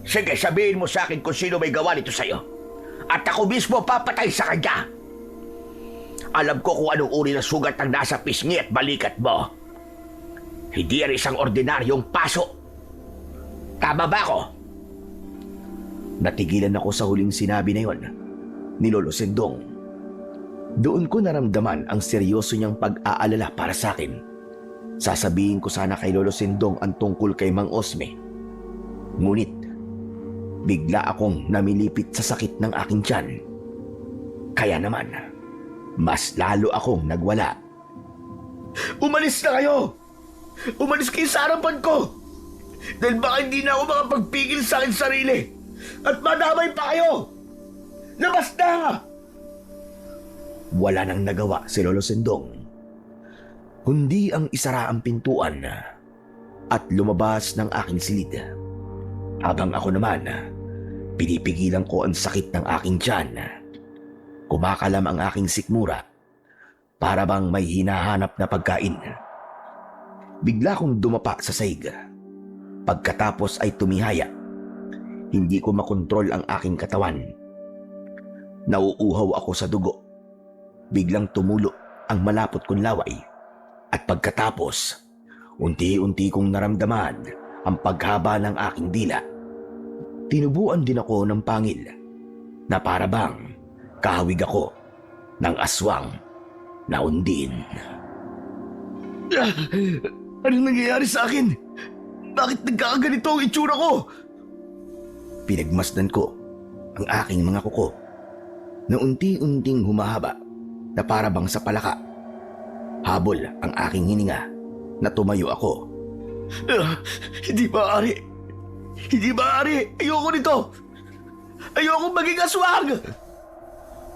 Sige, sabihin mo sa akin kung sino may gawa nito sa'yo. At ako mismo papatay sa kanya. Alam ko kung anong uri ng sugat ang nasa pisngi at balikat mo. Hindi yan isang ordinaryong paso. Tama ba ako?
Natigilan ako sa huling sinabi na yon ni Lolo Sendong. Doon ko naramdaman ang seryoso niyang pag-aalala para sa akin. Sasabihin ko sana kay Lolo Sendong ang tungkol kay Mang Osme. Ngunit, bigla akong namilipit sa sakit ng aking tiyan. Kaya naman, mas lalo akong nagwala.
Umalis na kayo! Umalis kayo sa harapan ko!
Dahil baka hindi na ako makapagpigil sa akin sarili. At madamay pa kayo! Labas na!
Wala nang nagawa si Lolo Sendong, kundi ang isara ang pintuan at lumabas ng aking silid. Habang ako naman, pinipigilan ko ang sakit ng aking tiyan. Kumakalam ang aking sikmura para bang may hinahanap na pagkain. Bigla kong dumapa sa saig. Pagkatapos ay tumihaya. Hindi ko makontrol ang aking katawan. Nauuhaw ako sa dugo. Biglang tumulo ang malapot kong laway. At pagkatapos, unti-unti kong naramdaman ang paghaba ng aking dila. Tinubuan din ako ng pangil na para bang kahawig ako ng aswang na undin.
Anong nangyayari sa akin? Bakit nagkakaganito ang itsura ko?
Pinagmasdan ko ang aking mga kuko na unti-unting humahaba na para bang sa palaka. Habol ang aking hininga na tumayo ako.
Hindi maaari. Hindi maaari. Ayoko nito. Ayoko maging aswang.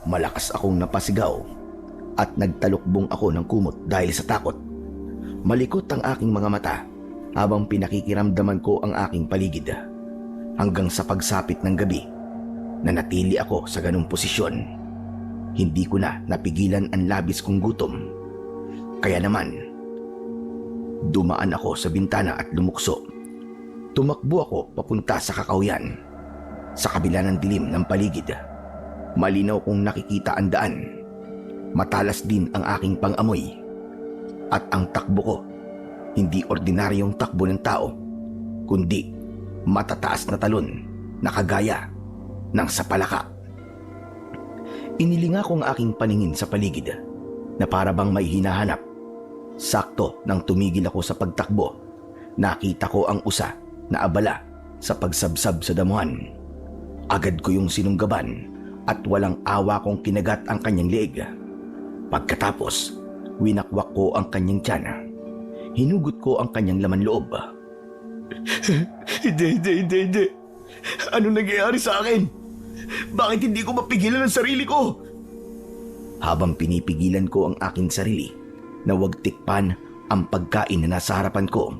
Malakas akong napasigaw at nagtalukbong ako ng kumot dahil sa takot. Malikot ang aking mga mata habang pinakikiramdaman ko ang aking paligid. Hanggang sa pagsapit ng gabi, nanatili ako sa ganung posisyon. Hindi ko na napigilan ang labis kong gutom. Kaya naman, dumaan ako sa bintana at lumukso. Tumakbo ako papunta sa kakawyan. Sa kabila ng dilim ng paligid, malinaw kong nakikita ang daan. Matalas din ang aking pang-amoy. At ang takbo ko, hindi ordinaryong takbo ng tao, kundi matataas na talon na kagaya ng sapalaka. Inilinga ko ang aking paningin sa paligid na para bang may hinahanap. Sakto nang tumigil ako sa pagtakbo, nakita ko ang usa na abala sa pagsabsab sa damuhan. Agad ko yung sinunggaban at walang awa kong kinagat ang kanyang leeg. Pagkatapos, winakwak ko ang kanyang tiyan. Hinugot ko ang kanyang laman loob.
Hindi. Ano nangyayari sa akin? Bakit hindi ko mapigilan ang sarili ko?
Habang pinipigilan ko ang aking sarili na huwag tikpan ang pagkain na nasa harapan ko,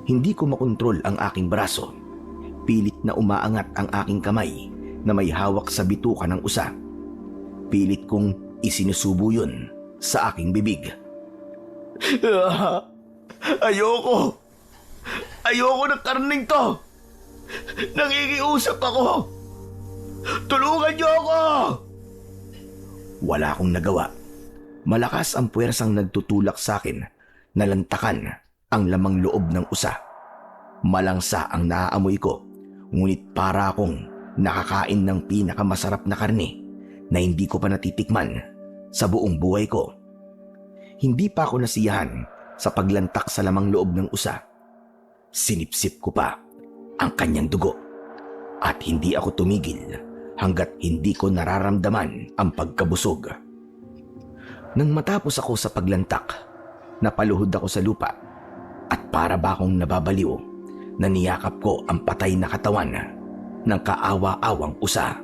hindi ko makontrol ang aking braso. Pilit na umaangat ang aking kamay na may hawak sa bituka ng usa. Pilit kong isinusubo yun sa aking bibig.
Ayoko! Ayoko ng karning to! Nangikiusap ako! Tulungan niyo ako!
Wala akong nagawa. Malakas ang puwersang nagtutulak sa akin na lantakan ang lamang loob ng usa. Malangsa ang naaamoy ko, ngunit para akong nakakain ng pinakamasarap na karne na hindi ko pa natitikman sa buong buhay ko. Hindi pa ako nasiyahan sa paglantak sa lamang loob ng usa. Sinipsip ko pa ang kanyang dugo at hindi ako tumigil hanggat hindi ko nararamdaman ang pagkabusog. Nang matapos ako sa paglantak, napaluhod ako sa lupa at para ba akong nababaliw na niyakap ko ang patay na katawan ng kaawa-awang usa.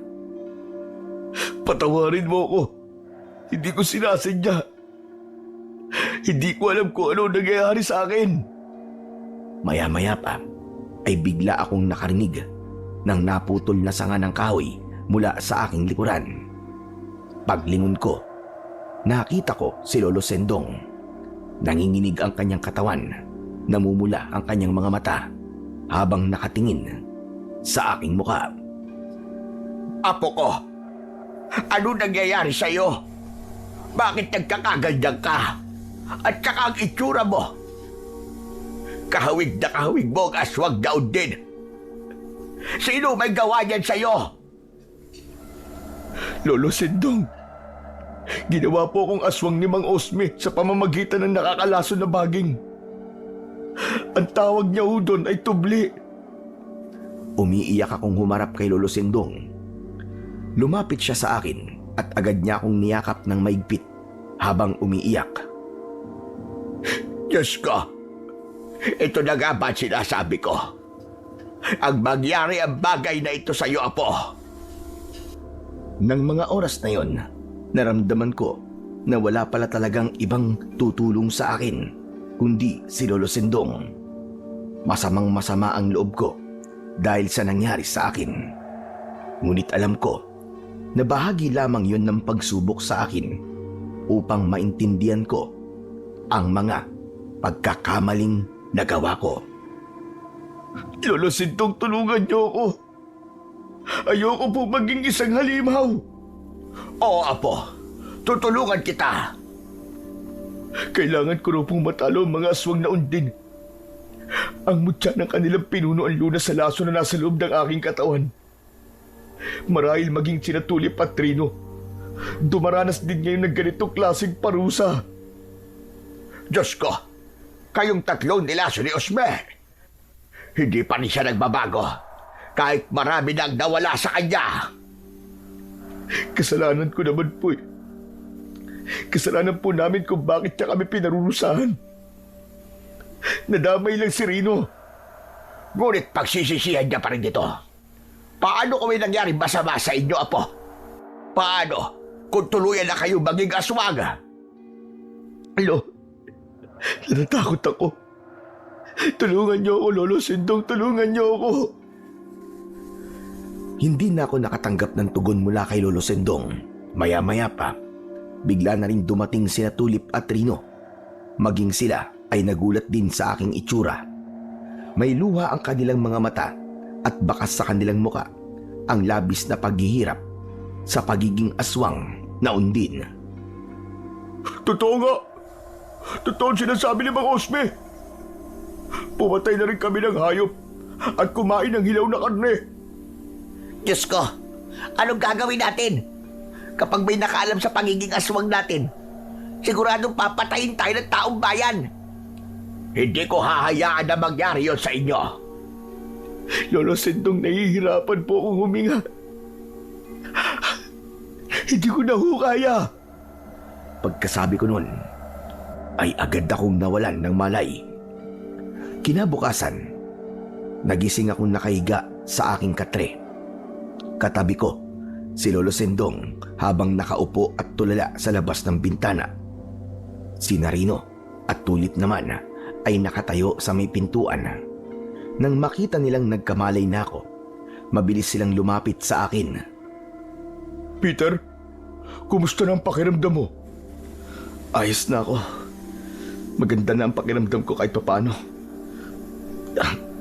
Patawarin mo ako. Hindi ko sinasadya. Hindi ko alam kung ano nangyayari sa akin.
Maya-maya pa ay bigla akong nakarinig ng naputol na sanga ng kahoy mula sa aking likuran. Paglingon ko, nakita ko si Lolo Sendong. Nanginginig ang kanyang katawan, namumula ang kanyang mga mata habang nakatingin sa aking muka.
Apo ko, ano nangyayari sa'yo? Bakit nagkakaganyan ka? At saka ang itsura mo? Kahawig na kahawig mo ang aswang daon din. Sino may gawa niyan sa'yo? Lolo Sendong, ginawa po akong aswang ni Mang Osme sa pamamagitan ng nakakalason na baging. Ang tawag niya ho doon ay tubli.
Umiiyak akong humarap kay Lolo Sendong. Lumapit siya sa akin at agad niya akong niyakap ng maigpit habang umiiyak.
Diyos ko, ito na nga ba sinasabi ko? ang mangyari ang bagay na ito sa iyo, Apo.
Nang mga oras na yon, naramdaman ko na wala pala talagang ibang tutulong sa akin, kundi si Lolo Sindong. Masamang masama ang loob ko dahil sa nangyari sa akin. Ngunit alam ko na bahagi lamang yon ng pagsubok sa akin upang maintindihan ko ang mga pagkakamaling nagawa ko.
Lolo Sindong, tulungan niyo ako. Ayoko po maging isang halimaw.
Oo, Apo. Tutulungan kita.
Kailangan ko raw pong matalo ang mga aswang na undin. Ang mutya ng kanilang pinuno ang lunas sa laso na nasa loob ng aking katawan. Marahil maging sina Tulip at Trino, dumaranas din ngayon ng ganitong klaseng parusa.
Diyos ko, kayong tatlong nilaso ni Osme. Hindi pa rin siya nagbabago kahit marami na ang nawala sa kanya.
Kasalanan ko naman po eh. Kasalanan po namin kung bakit niya kami pinarurusahan. Nadamay lang si Rino.
Ngunit pagsisisihan niya pa rin dito. Paano kung may nangyari masama sa inyo, Apo? Paano kung tuluyan na kayo maging aswang?
Natatakot ako. Tulungan niyo ako, Lolo Sindong. Tulungan niyo ako.
Hindi na ako nakatanggap ng tugon mula kay Lolo Sendong. Maya-maya pa, bigla na rin dumating sina Tulip at Rino. Maging sila ay nagulat din sa aking itsura. May luha ang kanilang mga mata at bakas sa kanilang muka ang labis na paghihirap sa pagiging aswang na undin.
Totoo nga. Totoo ang sinasabi ni Mang Osme. Pumatay na rin kami ng hayop at kumain ng hilaw na karne.
Diyos ko, anong gagawin natin? Kapag may nakaalam sa pagiging aswang natin, siguradong papatayin tayo ng taong bayan.
Hindi ko hahayaan na mangyari yon sa inyo.
Lolo Sindong, nahihirapan po akong huminga. Hindi ko na ho kaya.
Pagkasabi ko nun, ay agad akong nawalan ng malay. Kinabukasan, nagising akong nakahiga sa aking katre. Katabi ko, si Lolo Sendong habang nakaupo at tulala sa labas ng bintana. Si Narino at Tulip naman ay nakatayo sa may pintuan. Nang makita nilang nagkamalay na ako, mabilis silang lumapit sa akin.
Peter, kumusta na ang pakiramdam mo?
Ayos na ako. Maganda na ang pakiramdam ko kahit papaano.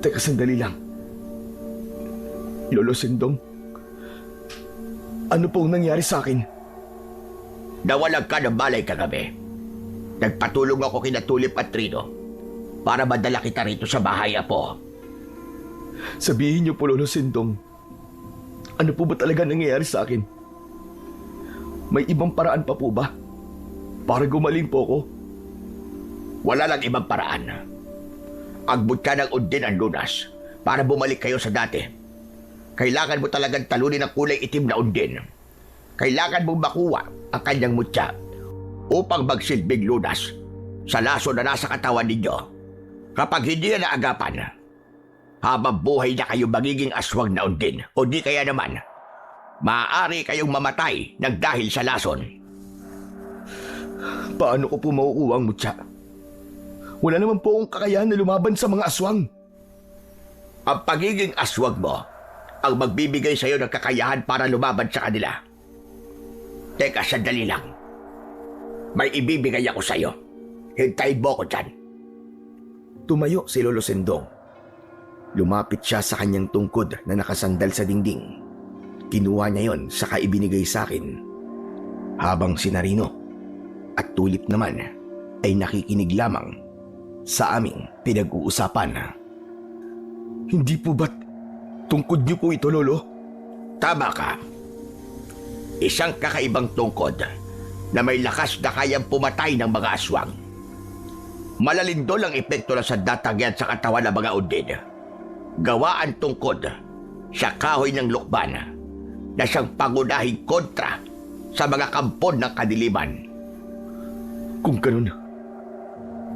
Teka, sandali lang.
Lolo Sindong, ano pong nangyari sa akin?
Nawalan ka ng malay kagabi. Nagpatulong ako kina Tulip at Trino para madala kita rito sa bahay, Apo.
Sabihin niyo po, Lolo Sindong, ano po ba talaga nangyayari sa akin? May ibang paraan pa po ba? Para gumaling po ako?
Wala lang ibang paraan. Agbot ka ng undin ang lunas para bumalik kayo sa dati. Kailangan mo talagang talunin ang kulay itim na undin. Kailangan mong makuha ang kanyang mutya upang magsilbing lunas sa laso na nasa katawan ninyo. Kapag hindi na naagapan, habang buhay na kayo magiging aswang na undin o di kaya naman, maaari kayong mamatay ng dahil sa lason.
Paano ko po mauuwa ang mutya? Wala naman po akong kakayahan na lumaban sa mga aswang.
Ang pagiging aswang mo ang magbibigay sa iyo ng kakayahan para lumaban sa kanila. Teka, sandali lang. May ibibigay ako sa iyo. Hintayin mo ko dyan.
Tumayo si Lolo Sendong. Lumapit siya sa kanyang tungkod na nakasandal sa dingding. Kinuha niya yon saka ibinigay sa akin. Habang si Narino at Tulip naman ay nakikinig lamang sa aming pinag-uusapan.
Hindi po ba't tungkod niyo po ito, Lolo?
Tama ka. Isang kakaibang tungkod na may lakas na kayang pumatay ng mga aswang. Malalindol ang epekto ng sandatagyan sa katawan ng mga undin. Gawa ang tungkod sa kahoy ng lukban na siyang pangunahing kontra sa mga kampon ng kadiliman.
Kung ganun,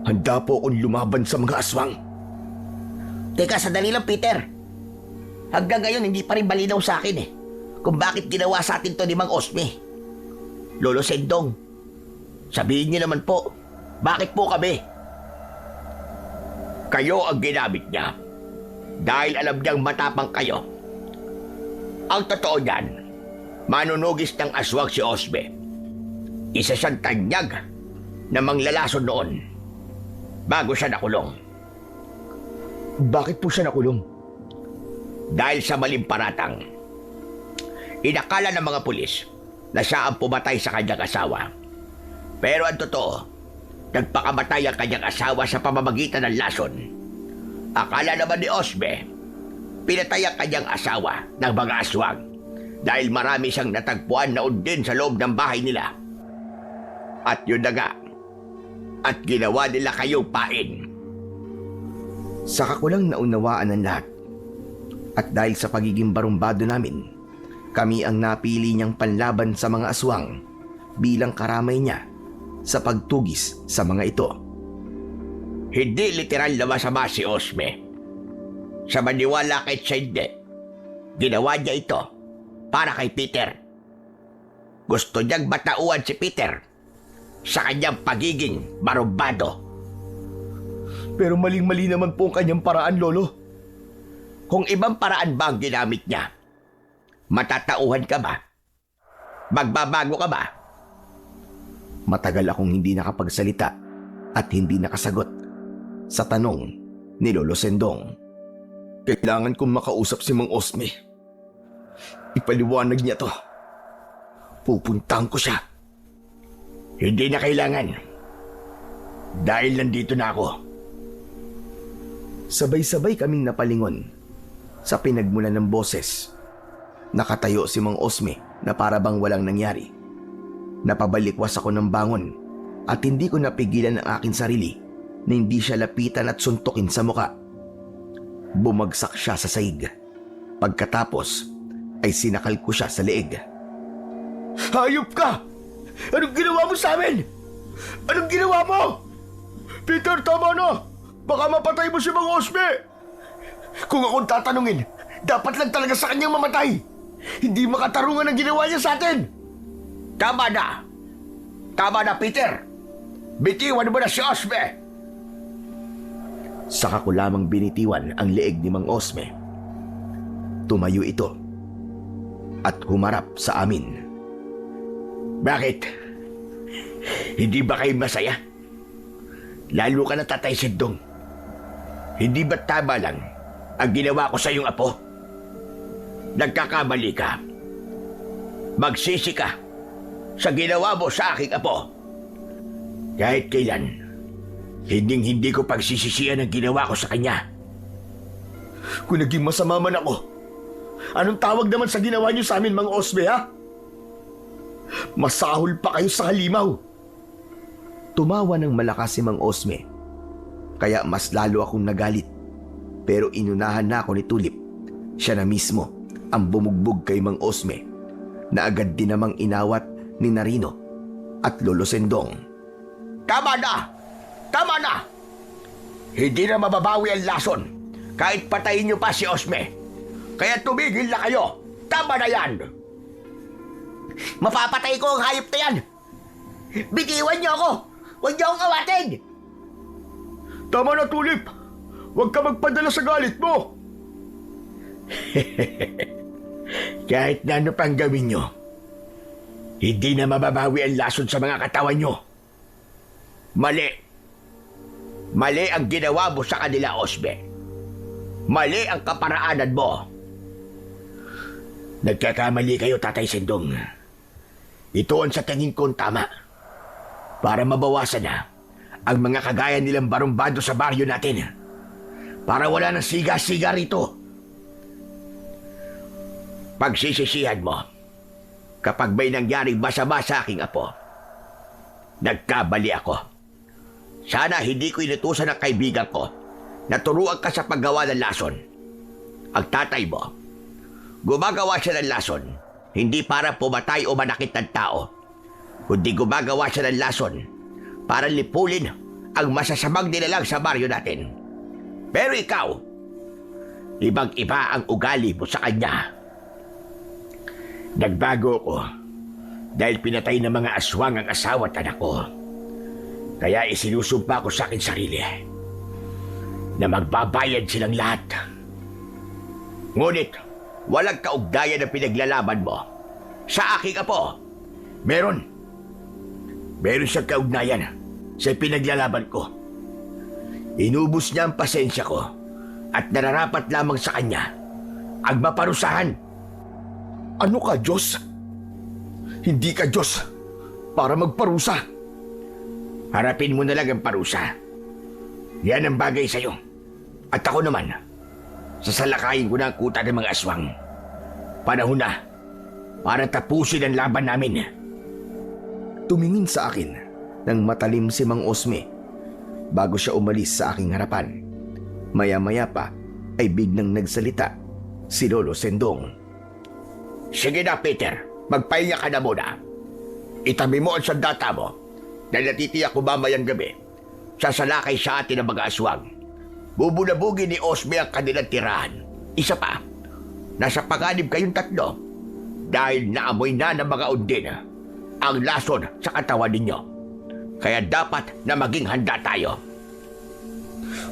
handa po akong lumaban sa mga aswang.
Teka, sandali lang, Peter. Hanggang ngayon hindi pa rin malinaw sa akin kung bakit ginawa sa atin to ni Mang Osme. Lolo Sendong, sabihin niyo naman po, bakit po kami? Kayo ang ginamit niya dahil alam niyang matapang kayo. Ang totoo niyan, manunugis ng aswang si Osme. Isa siyang tanyag na manglalason noon bago siya nakulong.
Bakit po siya nakulong?
Dahil sa maling paratang. Inakala ng mga pulis na siya ang pumatay sa kanyang asawa. Pero ang totoo, nagpakamatay ang kanyang asawa sa pamamagitan ng lason. Akala naman ni Osme, pinatay ang kanyang asawa ng mga aswang dahil marami siyang natagpuan na undin sa loob ng bahay nila. At yun na nga, at ginawa nila kayong pain.
Saka ko lang naunawaan ang lahat. At dahil sa pagiging barumbado namin, kami ang napili niyang panlaban sa mga aswang bilang karamay niya sa pagtugis sa mga ito.
Hindi literal na masama si Osme. Sa maniwala kahit siya hindi, ginawa niya ito para kay Peter. Gusto niyang batauan si Peter sa kanyang pagiging barumbado.
Pero maling-mali naman po ang kanyang paraan, Lolo.
Kung ibang paraan ba ang ginamit niya, matatauhan ka ba? Magbabago ka ba?
Matagal akong hindi nakapagsalita at hindi nakasagot sa tanong ni Lolo Sendong.
Kailangan kong makausap si Mang Osme. Ipaliwanag niya to. Pupuntahan ko siya.
Hindi na kailangan. Dahil nandito na ako.
Sabay-sabay kaming napalingon sa pinagmulan ng boses. Nakatayo si Mang Osme na para bang walang nangyari. Napabalikwas ako ng bangon at hindi ko napigilan ang aking sarili na hindi siya lapitan at suntukin sa muka. Bumagsak siya sa saig. Pagkatapos ay sinakal ko siya sa leeg.
Hayop ka! Anong ginawa mo sa amin? Anong ginawa mo?
Peter, tama na! Baka mapatay mo si Mang Osme!
Kung akong tatanungin, dapat lang talaga sa kanyang mamatay. Hindi makatarungan ang ginawa niya sa atin.
Tama na! Tama na, Peter! Bitiwan mo na si Osme!
Saka ko lamang binitiwan ang leeg ni Mang Osme. Tumayo ito at humarap sa amin.
Bakit? Hindi ba kayo masaya? Lalo ka na, Tatay Sendong. Hindi ba tama lang ang ginawa ko sa iyong apo? Nagkakamali ka. Magsisi ka sa ginawa mo sa aking apo. Kahit kailan, hindi ko pagsisisihan ang ginawa ko sa kanya.
Kung naging masama man ako, anong tawag naman sa ginawa niyo sa amin, Mang Osme, ha? Masahol pa kayo sa halimaw.
Tumawa ng malakas si Mang Osme. Kaya mas lalo akong nagalit. Pero inunahan na ako ni Tulip. Siya na mismo ang bumugbog kay Mang Osme na agad din namang inawat ni Narino at Lolo Sendong.
Tama na! Tama na! Hindi na mababawi ang lason kahit patayin niyo pa si Osme. Kaya tumigil na kayo. Tama na yan! Mapapatay ko ang hayop na yan! Bitiwan niyo ako! Huwag niyo akong awatin!
Tama na, Tulip! Huwag ka magpadala sa galit mo!
Kahit na ano pang gawin niyo, hindi na mababawi ang lason sa mga katawan niyo. Mali! Mali ang ginawa mo sa kanila, Osme. Mali ang kaparaanan mo. Nagkakamali kayo, Tatay Sendong. Ito ang sa tingin kong tama. Para mabawasan na ang mga kagaya nilang barumbado sa baryo natin. Para wala ng siga-siga rito. Pagsisisihan mo kapag may nangyaring masama sa aking apo. Nagkabali ako. Sana hindi ko inutusan ng kaibigan ko na turuan ka sa paggawa ng lason. Ang tatay mo, gumagawa siya ng lason hindi para pumatay o manakit ng tao, kundi gumagawa siya ng lason para lipulin ang masasamang nilalang sa baryo natin. Pero ikaw,
Ibang-iba ang ugali mo sa kanya. Nagbago ko dahil pinatay ng mga aswang ang asawa at anak ko. Kaya isinusumpa ko sa akin sarili na magbabayad silang lahat. Ngunit walang kaugnayan na pinaglalaban mo sa aking apo. Meron siyang kaugnayan sa pinaglalaban ko. Inubos niya ang pasensya ko at nararapat lamang sa kanya ang maparusahan.
Ano ka, Diyos? Hindi ka Diyos para magparusa.
Harapin mo na lang ang parusa. Yan ang bagay sa'yo. At ako naman, sasalakayin ko na ang kuta ng mga aswang. Panahon na para tapusin ang laban namin.
Tumingin sa akin ng matalim si Mang Osme bago siya umalis sa aking harapan. Maya-maya pa ay biglang nagsalita si Lolo Sendong.
Sige na, Peter. Magpahinga ka na muna. Itabi mo ang sandata mo dahil natitiyak ko mamayang gabi. Sasalakay sa atin ang mga aswang. Bubulabugin ni Osme ang kanilang tirahan. Isa pa, nasa panganib kayong tatlo dahil naamoy na ng mga undin ang lason sa katawan ninyo. Kaya dapat na maging handa tayo.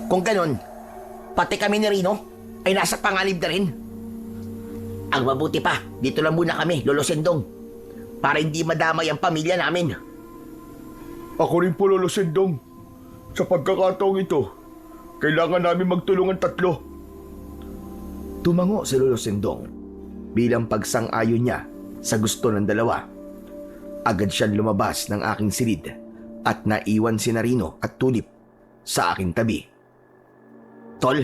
Kung ganun, pati kami ni Rino ay nasa panganib na rin. Ang mabuti pa, dito lang muna kami, Lolo Sendong, para hindi madamay ang pamilya namin.
Ako rin po, Lolo Sendong. Sa pagkakataong ito, kailangan namin magtulungan tatlo.
Tumango si Lolo Sendong bilang pagsang-ayon niya sa gusto ng dalawa. Agad siyang lumabas ng aking silid at naiwan si Narino at Tulip sa aking tabi.
Tol,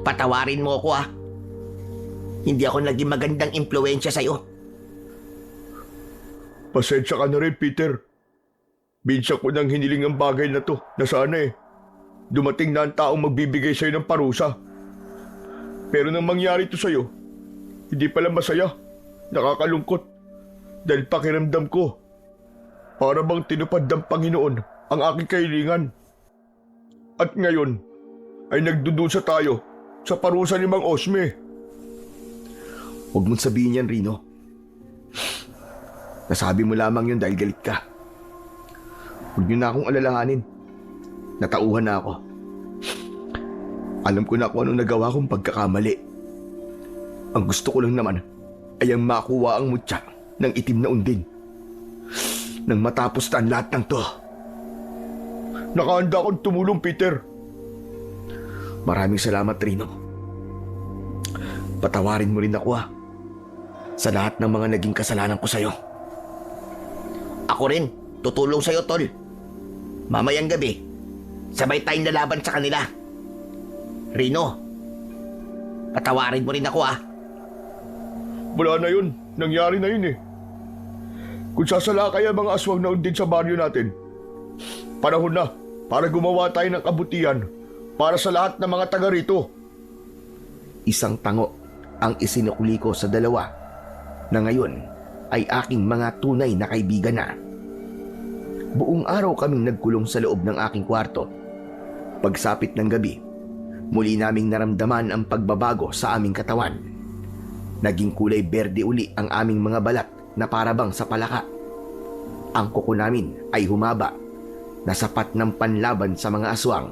patawarin mo ako ah. Hindi ako naging magandang impluensya sa'yo.
Pasensya ka na rin, Peter. Binsa ko nang hiniling ang bagay na to na sana dumating na ang taong magbibigay sa'yo ng parusa. Pero nang mangyari to sa'yo, hindi pala masaya, nakakalungkot. Dahil pakiramdam ko, para bang tinupad ng Panginoon ang aking kahilingan. At ngayon, ay nagdudusa tayo sa parusa ni Mang Osme.
Huwag mong sabihin yan, Rino. Nasabi mo lamang yun dahil galit ka. Huwag niyo na akong alalahanin. Natauhan na ako. Alam ko na kung anong nagawa kong pagkakamali. Ang gusto ko lang naman ay ang makuha ang mutya ng itim na undin. Nang matapos na ang lahat ng to.
Nakahanda akong tumulong, Peter.
Maraming salamat, Rino. Patawarin mo rin ako sa lahat ng mga naging kasalanan ko sa'yo.
Ako rin, tutulong sa'yo, Tol. Mamayang gabi, sabay tayong lalaban sa kanila. Rino, patawarin mo rin ako
Wala na yun. Nangyari na yun Kung sasalakay ang mga aswang na undin sa baryo natin, panahon na para gumawa tayo ng kabutihan para sa lahat ng mga taga rito.
Isang tango ang isinukli ko sa dalawa na ngayon ay aking mga tunay na kaibigan na. Buong araw kaming nagkulong sa loob ng aking kwarto. Pagsapit ng gabi, muli naming naramdaman ang pagbabago sa aming katawan. Naging kulay berde uli ang aming mga balat na parabang sa palaka. Ang kuko namin ay humaba na sapat ng panlaban sa mga aswang.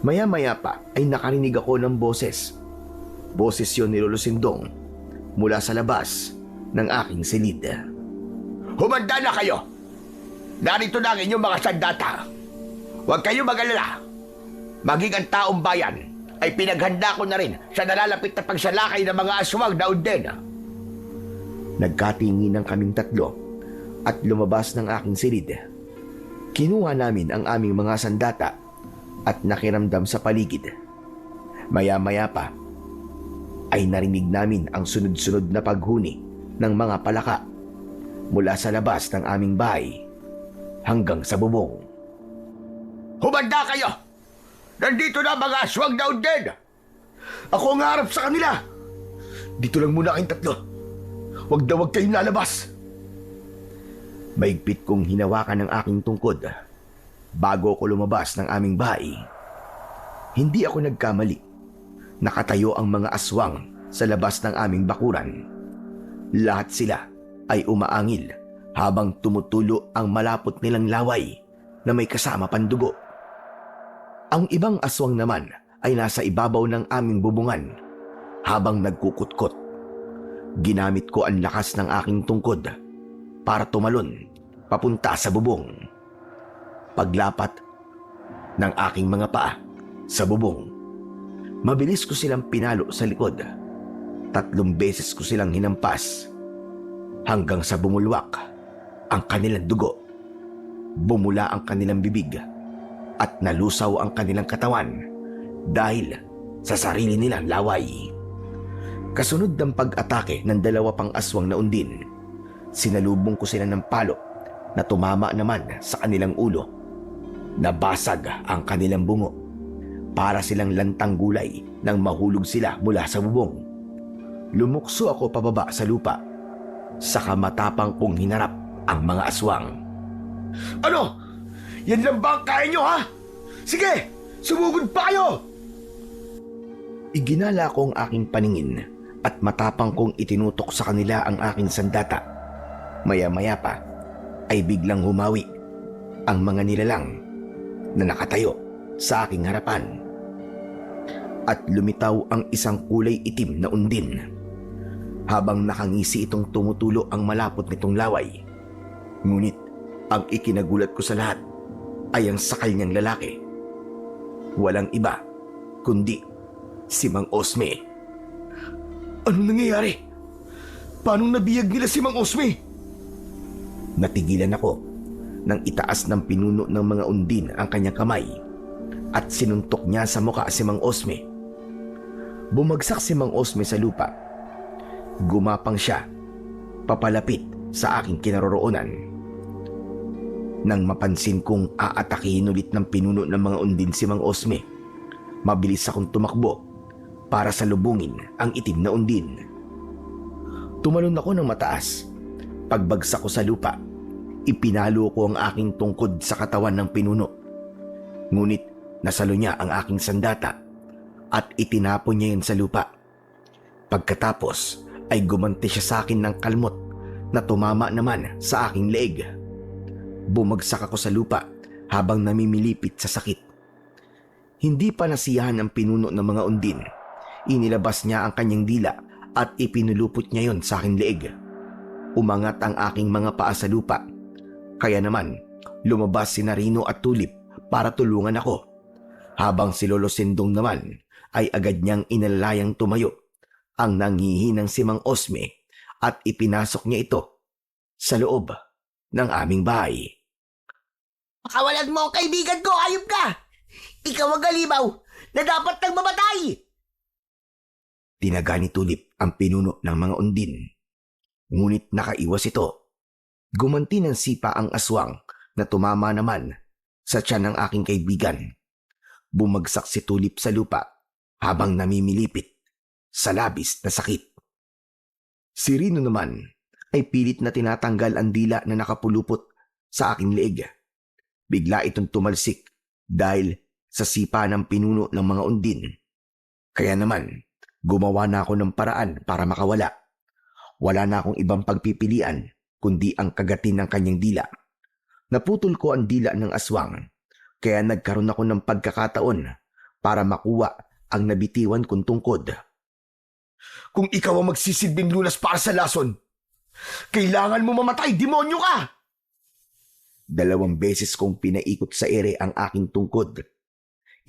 Maya-maya pa ay nakarinig ako ng boses. Boses yun ni Lolo Sindong mula sa labas ng aking silid.
Humanda na kayo! Narito na ang inyong mga sandata. Huwag kayong mag-alala. Maging ang taong bayan ay pinaghanda ko na rin sa nalalapit na pagsalakay ng mga aswang na undin.
Nagkatingin ng kaming tatlo at lumabas ng aking silid. Kinuha namin ang aming mga sandata at nakiramdam sa paligid. Maya-maya pa ay narinig namin ang sunod-sunod na paghuni ng mga palaka mula sa labas ng aming bahay hanggang sa bubong.
Humanda kayo! Nandito na mga aswang na undin!
Ako ang harap sa kanila! Dito lang muna kayong tatlo. Huwag na huwag kayong lalabas.
Maigpit kong hinawakan ng aking tungkod bago ko lumabas ng aming bahay. Hindi ako nagkamali Nakatayo ang mga aswang sa labas ng aming bakuran. Lahat sila ay umaangil habang tumutulo ang malapot nilang laway na may kasama pandugo. Ang ibang aswang naman ay nasa ibabaw ng aming bubungan habang nagkukutkot. Ginamit ko ang lakas ng aking tungkod para tumalon papunta sa bubong. Paglapat ng aking mga paa sa bubong, mabilis ko silang pinalo sa likod. 3 beses ko silang hinampas hanggang sa bumulwak ang kanilang dugo. Bumula ang kanilang bibig at nalusaw ang kanilang katawan dahil sa sarili nilang laway. Kasunod ng pag-atake ng 2 pang aswang na undin, sinalubong ko sila ng palo na tumama naman sa kanilang ulo. Nabasag ang kanilang bungo para silang lantang gulay nang mahulog sila mula sa bubong. Lumukso ako pababa sa lupa, saka matapang kong hinarap ang mga aswang.
Ano? Yan lang ba ang kaya nyo, ha? Sige, sumugod pa kayo!
Iginala ko ang aking paningin at matapang kong itinutok sa kanila ang aking sandata. Maya-maya pa ay biglang humawi ang mga nilalang na nakatayo sa aking harapan. At lumitaw ang isang kulay itim na undin. Habang nakangisi itong tumutulo ang malapot nitong laway. Ngunit ang ikinagulat ko sa lahat ay ang sakal niyang lalaki. Walang iba kundi si Mang Osme.
Anong nangyayari? Paano nabiyag nila si Mang Osme?
Natigilan ako nang itaas ng pinuno ng mga undin ang kanyang kamay at sinuntok niya sa mukha si Mang Osme. Bumagsak si Mang Osme sa lupa. Gumapang siya papalapit sa aking kinaroroonan. Nang mapansin kong aatakihin ulit ng pinuno ng mga undin si Mang Osme, mabilis akong tumakbo para salubungin ang itim na undin. Tumalon ako ng mataas. Pagbagsak ko sa lupa, ipinalo ko ang aking tungkod sa katawan ng pinuno. Ngunit nasalo niya ang aking sandata at itinapon niya yun sa lupa. Pagkatapos ay gumanti siya sa akin ng kalmot na tumama naman sa aking leeg. Bumagsak ako sa lupa habang namimilipit sa sakit. Hindi pa nasiyahan ang pinuno ng mga undin. Inilabas niya ang kanyang dila at ipinulupot niya yon sa aking leeg. Umangat ang aking mga paa sa lupa. Kaya naman, lumabas si Narino at Tulip para tulungan ako. Habang si Lolo Sindong naman ay agad niyang inalayang tumayo ang nanghihinang si Mang Osme at ipinasok niya ito sa loob ng aming bahay.
Pakawalan mo ang kaibigan ko, ayop ka! Ikaw ang galimaw na dapat nang mamatay!
Tinaga ni Tulip ang pinuno ng mga undin. Ngunit nakaiwas ito. Gumanti ng sipa ang aswang na tumama naman sa tiyan ng aking kaibigan. Bumagsak si Tulip sa lupa habang namimilipit sa labis na sakit. Si Rino naman ay pilit na tinatanggal ang dila na nakapulupot sa aking leeg. Bigla itong tumalsik dahil sa sipa ng pinuno ng mga undin. Kaya naman, gumawa na ako ng paraan para makawala. Wala na akong ibang pagpipilian kundi ang kagatin ng kanyang dila. Naputol ko ang dila ng aswang, kaya nagkaroon ako ng pagkakataon para makuha ang nabitiwan kong tungkod.
Kung ikaw ang magsisilbing lunas para sa lason, kailangan mo mamatay, demonyo ka!
2 beses kong pinaikot sa ere ang aking tungkod.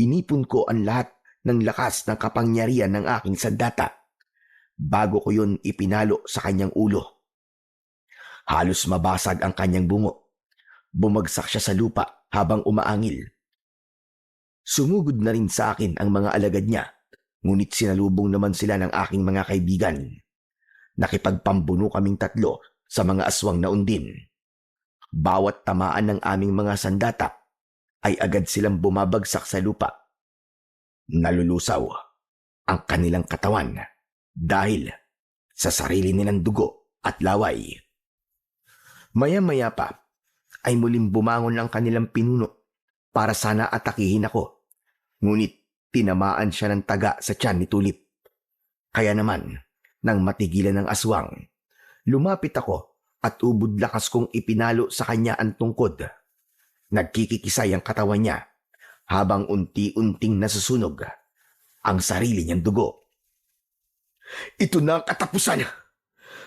Inipon ko ang lahat ng lakas ng kapangyarihan ng aking sandata bago ko yun ipinalo sa kanyang ulo. Halos mabasag ang kanyang bungo. Bumagsak siya sa lupa habang umaangil. Sumugod na rin sa akin ang mga alagad niya, ngunit sinalubong naman sila ng aking mga kaibigan. Nakipagpambuno kaming 3 sa mga aswang na undin. Bawat tamaan ng aming mga sandata ay agad silang bumabagsak sa lupa. Nalulusaw ang kanilang katawan dahil sa sarili nilang dugo at laway. Maya-maya pa ay muling bumangon ang kanilang pinuno para sana atakihin ako. Ngunit tinamaan siya ng taga sa tiyan ni Tulip. Kaya naman, nang matigilan ng aswang, lumapit ako at ubod lakas kong ipinalo sa kanya ang tungkod. Nagkikikisay ang katawan niya habang unti-unting nasusunog ang sarili niyang dugo.
Ito na ang katapusan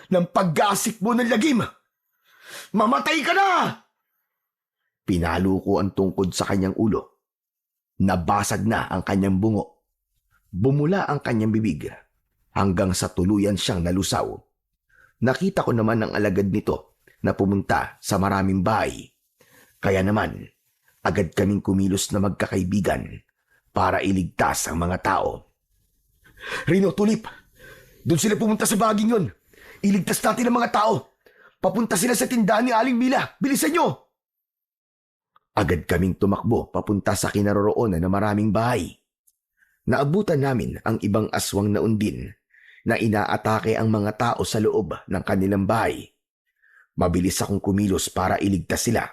ng pag-aasik mo ng lagim. Mamatay ka na!
Pinalo ko ang tungkod sa kanyang ulo. Nabasag na ang kanyang bungo. Bumula ang kanyang bibig hanggang sa tuluyan siyang nalusaw. Nakita ko naman ang alagad nito na pumunta sa maraming bahay. Kaya naman, agad kaming kumilos na magkakaibigan para iligtas ang mga tao.
Rino, Tulip, doon sila pumunta sa baging yon. Iligtas natin ang mga tao. Papunta sila sa tindahan ni Aling Mila. Bilisan nyo!
Agad kaming tumakbo papunta sa kinaroroonan ng maraming bahay. Naabutan namin ang ibang aswang na undin na inaatake ang mga tao sa loob ng kanilang bahay. Mabilis akong kumilos para iligtas sila.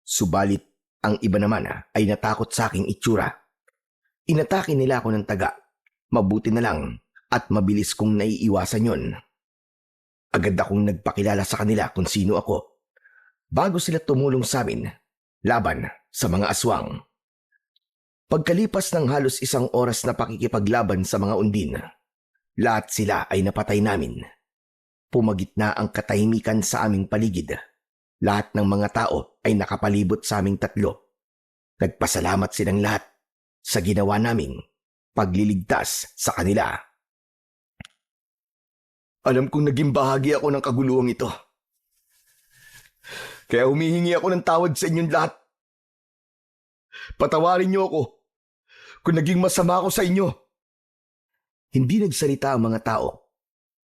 Subalit, ang iba naman ay natakot sa aking itsura. Inatake nila ako ng taga. Mabuti na lang at mabilis kong naiiwasan yon. Agad akong nagpakilala sa kanila kung sino ako bago sila tumulong sa amin laban sa mga aswang. Pagkalipas ng halos 1 oras na pakikipaglaban sa mga undin, lahat sila ay napatay namin. Pumagitna ang katahimikan sa aming paligid. Lahat ng mga tao ay nakapalibot sa aming 3. Nagpasalamat silang lahat sa ginawa naming pagliligtas sa kanila.
Alam kong naging bahagi ako ng kaguluhang ito. Kaya humihingi ako ng tawad sa inyong lahat. Patawarin niyo ako kung naging masama ako sa inyo.
Hindi nagsalita ang mga tao,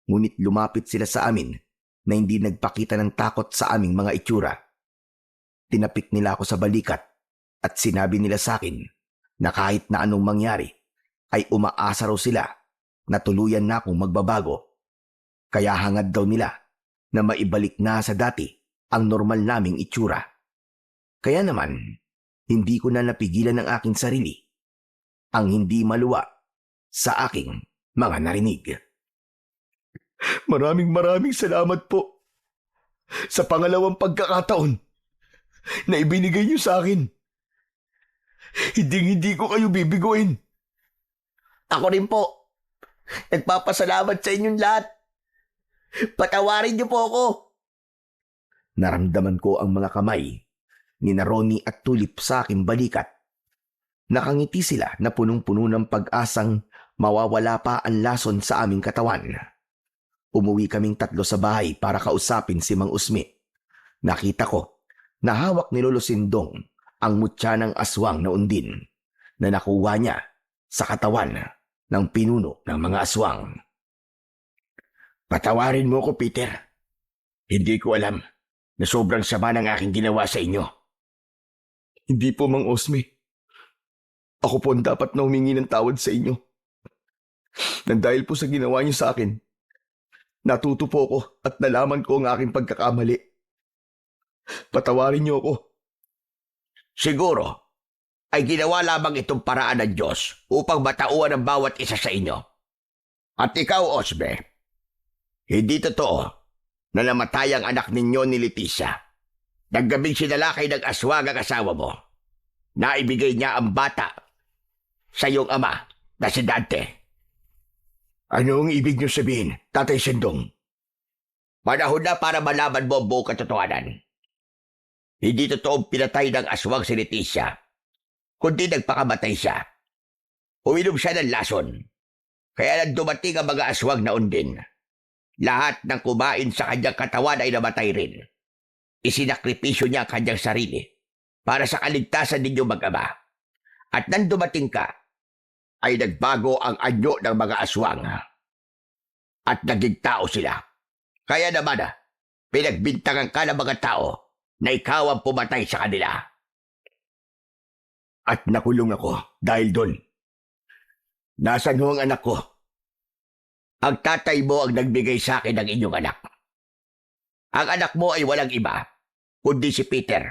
ngunit lumapit sila sa amin na hindi nagpakita ng takot sa aming mga itsura. Tinapik nila ako sa balikat at sinabi nila sa akin na kahit na anong mangyari ay umaasa raw sila na tuluyan na akong magbabago. Kaya hangad daw nila na maibalik na sa dati ang normal naming itsura. Kaya naman, hindi ko na napigilan ang aking sarili ang hindi maluwa sa aking mga narinig.
Maraming salamat po sa pangalawang pagkakataon na ibinigay niyo sa akin. Hindi ko kayo bibiguin.
Ako rin po. Nagpapasalamat sa inyong lahat. Patawarin niyo po ako.
Naramdaman ko ang mga kamay ni Ronnie at Tulip sa aking balikat. Nakangiti sila na punong-puno ng pag-asang mawawala pa ang lason sa aming katawan. Umuwi kaming 3 sa bahay para kausapin si Mang Usmi. Nakita ko na hawak ni Lolo Sindong ang mutya ng aswang na undin na nakuha niya sa katawan ng pinuno ng mga aswang.
Patawarin mo ko, Peter. Hindi ko alam na sobrang sama ng aking ginawa sa inyo.
Hindi po, Mang Osmi. Ako po ang dapat na humingi ng tawad sa inyo. Nang dahil po sa ginawa niyo sa akin, natuto po ako at nalaman ko ang aking pagkakamali. Patawarin niyo ako.
Siguro ay ginawa lamang itong paraan ng Diyos upang matauhan ang bawat isa sa inyo. At ikaw, Osbe, hindi totoo na namatay ang anak ninyo ni Leticia. Naggabing sinalakay ng aswang ang asawa mo. Naibigay niya ang bata sa iyong ama na si Dante. Ano ang ibig niyo sabihin, Tatay Sindong? Panahon na para malaman mo ang buong katotohanan. Hindi totoong pinatay ng aswang si Leticia, kundi nagpakamatay siya. Uminom siya ng lason, kaya nang dumating ang mga aswang na undin. Lahat ng kumain sa kanyang katawan ay namatay rin. Isinakripisyo niya ang kanyang sarili para sa kaligtasan ninyo mag-ama. At nang dumating ka, ay nagbago ang anyo ng mga aswang. At naging tao sila. Kaya naman, pinagbintangan ka ng mga tao na ikaw ang pumatay sa kanila. At nakulong ako dahil doon. Nasaan ho ang anak ko? Ang tatay mo ang nagbigay sa akin ng inyong anak. Ang anak mo ay walang iba, kundi si Peter.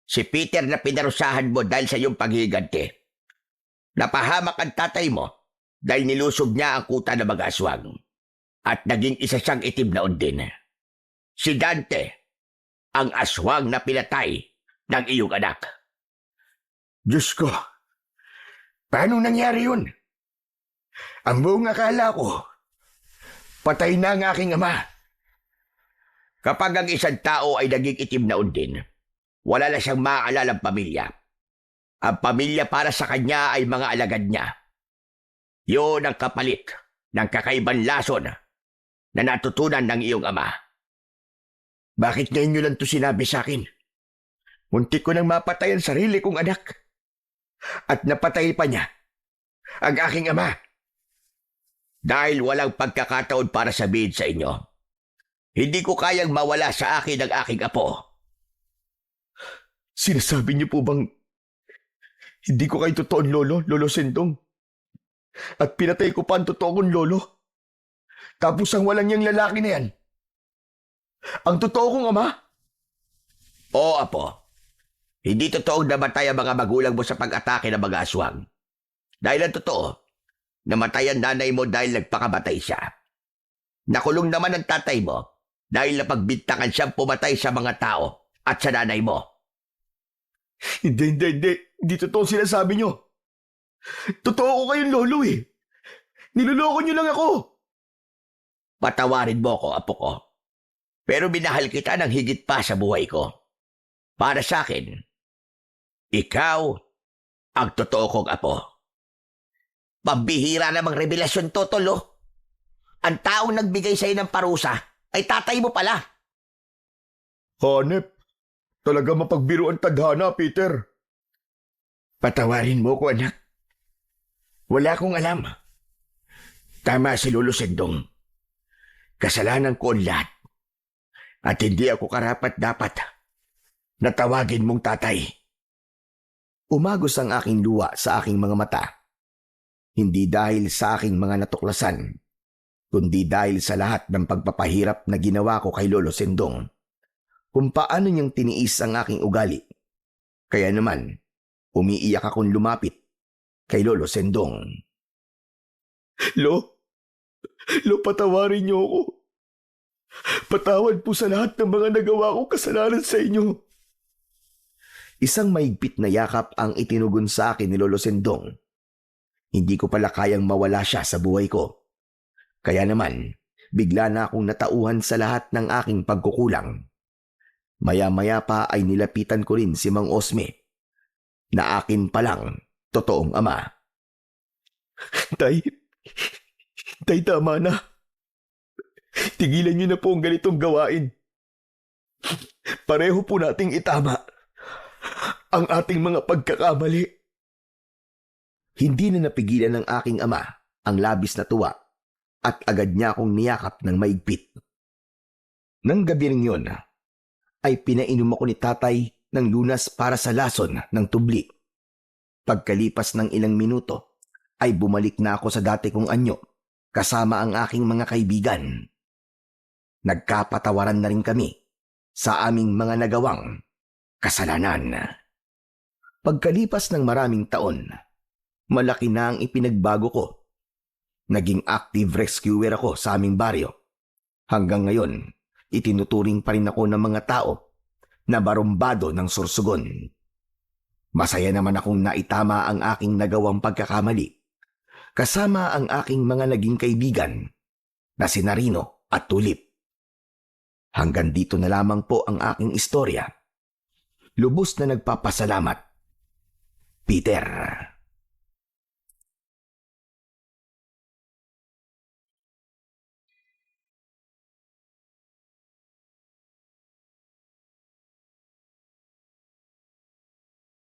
Si Peter na pinarusahan mo dahil sa iyong paghihiganti.
Napahamak ang tatay mo dahil nilusob niya ang kuta ng mga aswang at naging isa siyang itim na undin. Si Dante, ang aswang na pinatay ng iyong anak.
Diyos ko, paano nangyari yun? Ang buong akala ko, patay na ang aking ama.
Kapag ang isang tao ay naging itim na undin, wala na siyang maaalalang pamilya. Ang pamilya para sa kanya ay mga alagad niya. Yun ang kapalit ng kakaibang lason na natutunan ng iyong ama.
Bakit ngayon nyo lang to sinabi sa akin? Muntik ko nang mapatay ang sarili kong anak. At napatay pa niya ang aking ama.
Dahil walang pagkakataon para sabihin sa inyo, hindi ko kayang mawala sa akin ang aking apo.
Sinasabi niyo po bang hindi ko kayo totoong lolo Sendong? At pinatay ko pa ang totoo kong lolo? Tapos ang walang niyang lalaki na yan? Ang totoo kong ama?
Oo, apo. Hindi totoong namatay ang mga magulang mo sa pag-atake ng mga aswang. Dahil ang totoo, namatay ang nanay mo dahil nagpakamatay siya. Nakulong naman ang tatay mo dahil napagbintangan siyang pumatay sa mga tao at sa nanay mo.
Hindi. Hindi totoo sinasabi niyo. Totoo ko kayong lolo eh. Niloloko niyo lang ako.
Patawarin mo ko, apo ko. Pero minahal kita ng higit pa sa buhay ko. Para sa akin, ikaw ang totoo kong apo. Pambihira namang revelasyon to, tolo. Ang taong nagbigay sa'yo ng parusa ay tatay mo pala.
Hanep, talaga mapagbiro ang tadhana, Peter.
Patawarin mo ko, anak. Wala akong alam. Tama si Lolo Sendong. Kasalanan ko ang lahat. At hindi ako karapat-dapat na tawagin mong tatay.
Umagos ang aking luha sa aking mga mata. Hindi dahil sa aking mga natuklasan, kundi dahil sa lahat ng pagpapahirap na ginawa ko kay Lolo Sendong. Kung paano niyang tiniis ang aking ugali. Kaya naman, umiiyak akong lumapit kay Lolo Sendong.
Lo, patawarin niyo ako. Patawad po sa lahat ng mga nagawa kong kasalanan sa inyo.
Isang maigpit na yakap ang itinugon sa akin ni Lolo Sendong. Hindi ko pala kayang mawala siya sa buhay ko. Kaya naman, bigla na akong natauhan sa lahat ng aking pagkukulang. Maya-maya pa ay nilapitan ko rin si Mang Osme, na akin palang totoong ama.
Tay, tama na. Tigilan niyo na po ang ganitong gawain. Pareho po nating itama ang ating mga pagkakamali.
Hindi na napigilan ng aking ama ang labis na tuwa at agad niya akong niyakap ng maigpit. Nang gabi ring yun, ay pinainom ako ni tatay ng lunas para sa lason ng tubli. Pagkalipas ng ilang minuto, ay bumalik na ako sa dati kong anyo kasama ang aking mga kaibigan. Nagkapatawaran na rin kami sa aming mga nagawang kasalanan. Pagkalipas ng maraming taon, malaki na ang ipinagbago ko. Naging active rescuer ako sa aming baryo. Hanggang ngayon, itinuturing pa rin ako ng mga tao na barumbado ng Sorsogon. Masaya naman akong naitama ang aking nagawang pagkakamali, kasama ang aking mga naging kaibigan na si Narino at Tulip. Hanggang dito na lamang po ang aking istorya. Lubos na nagpapasalamat, Peter.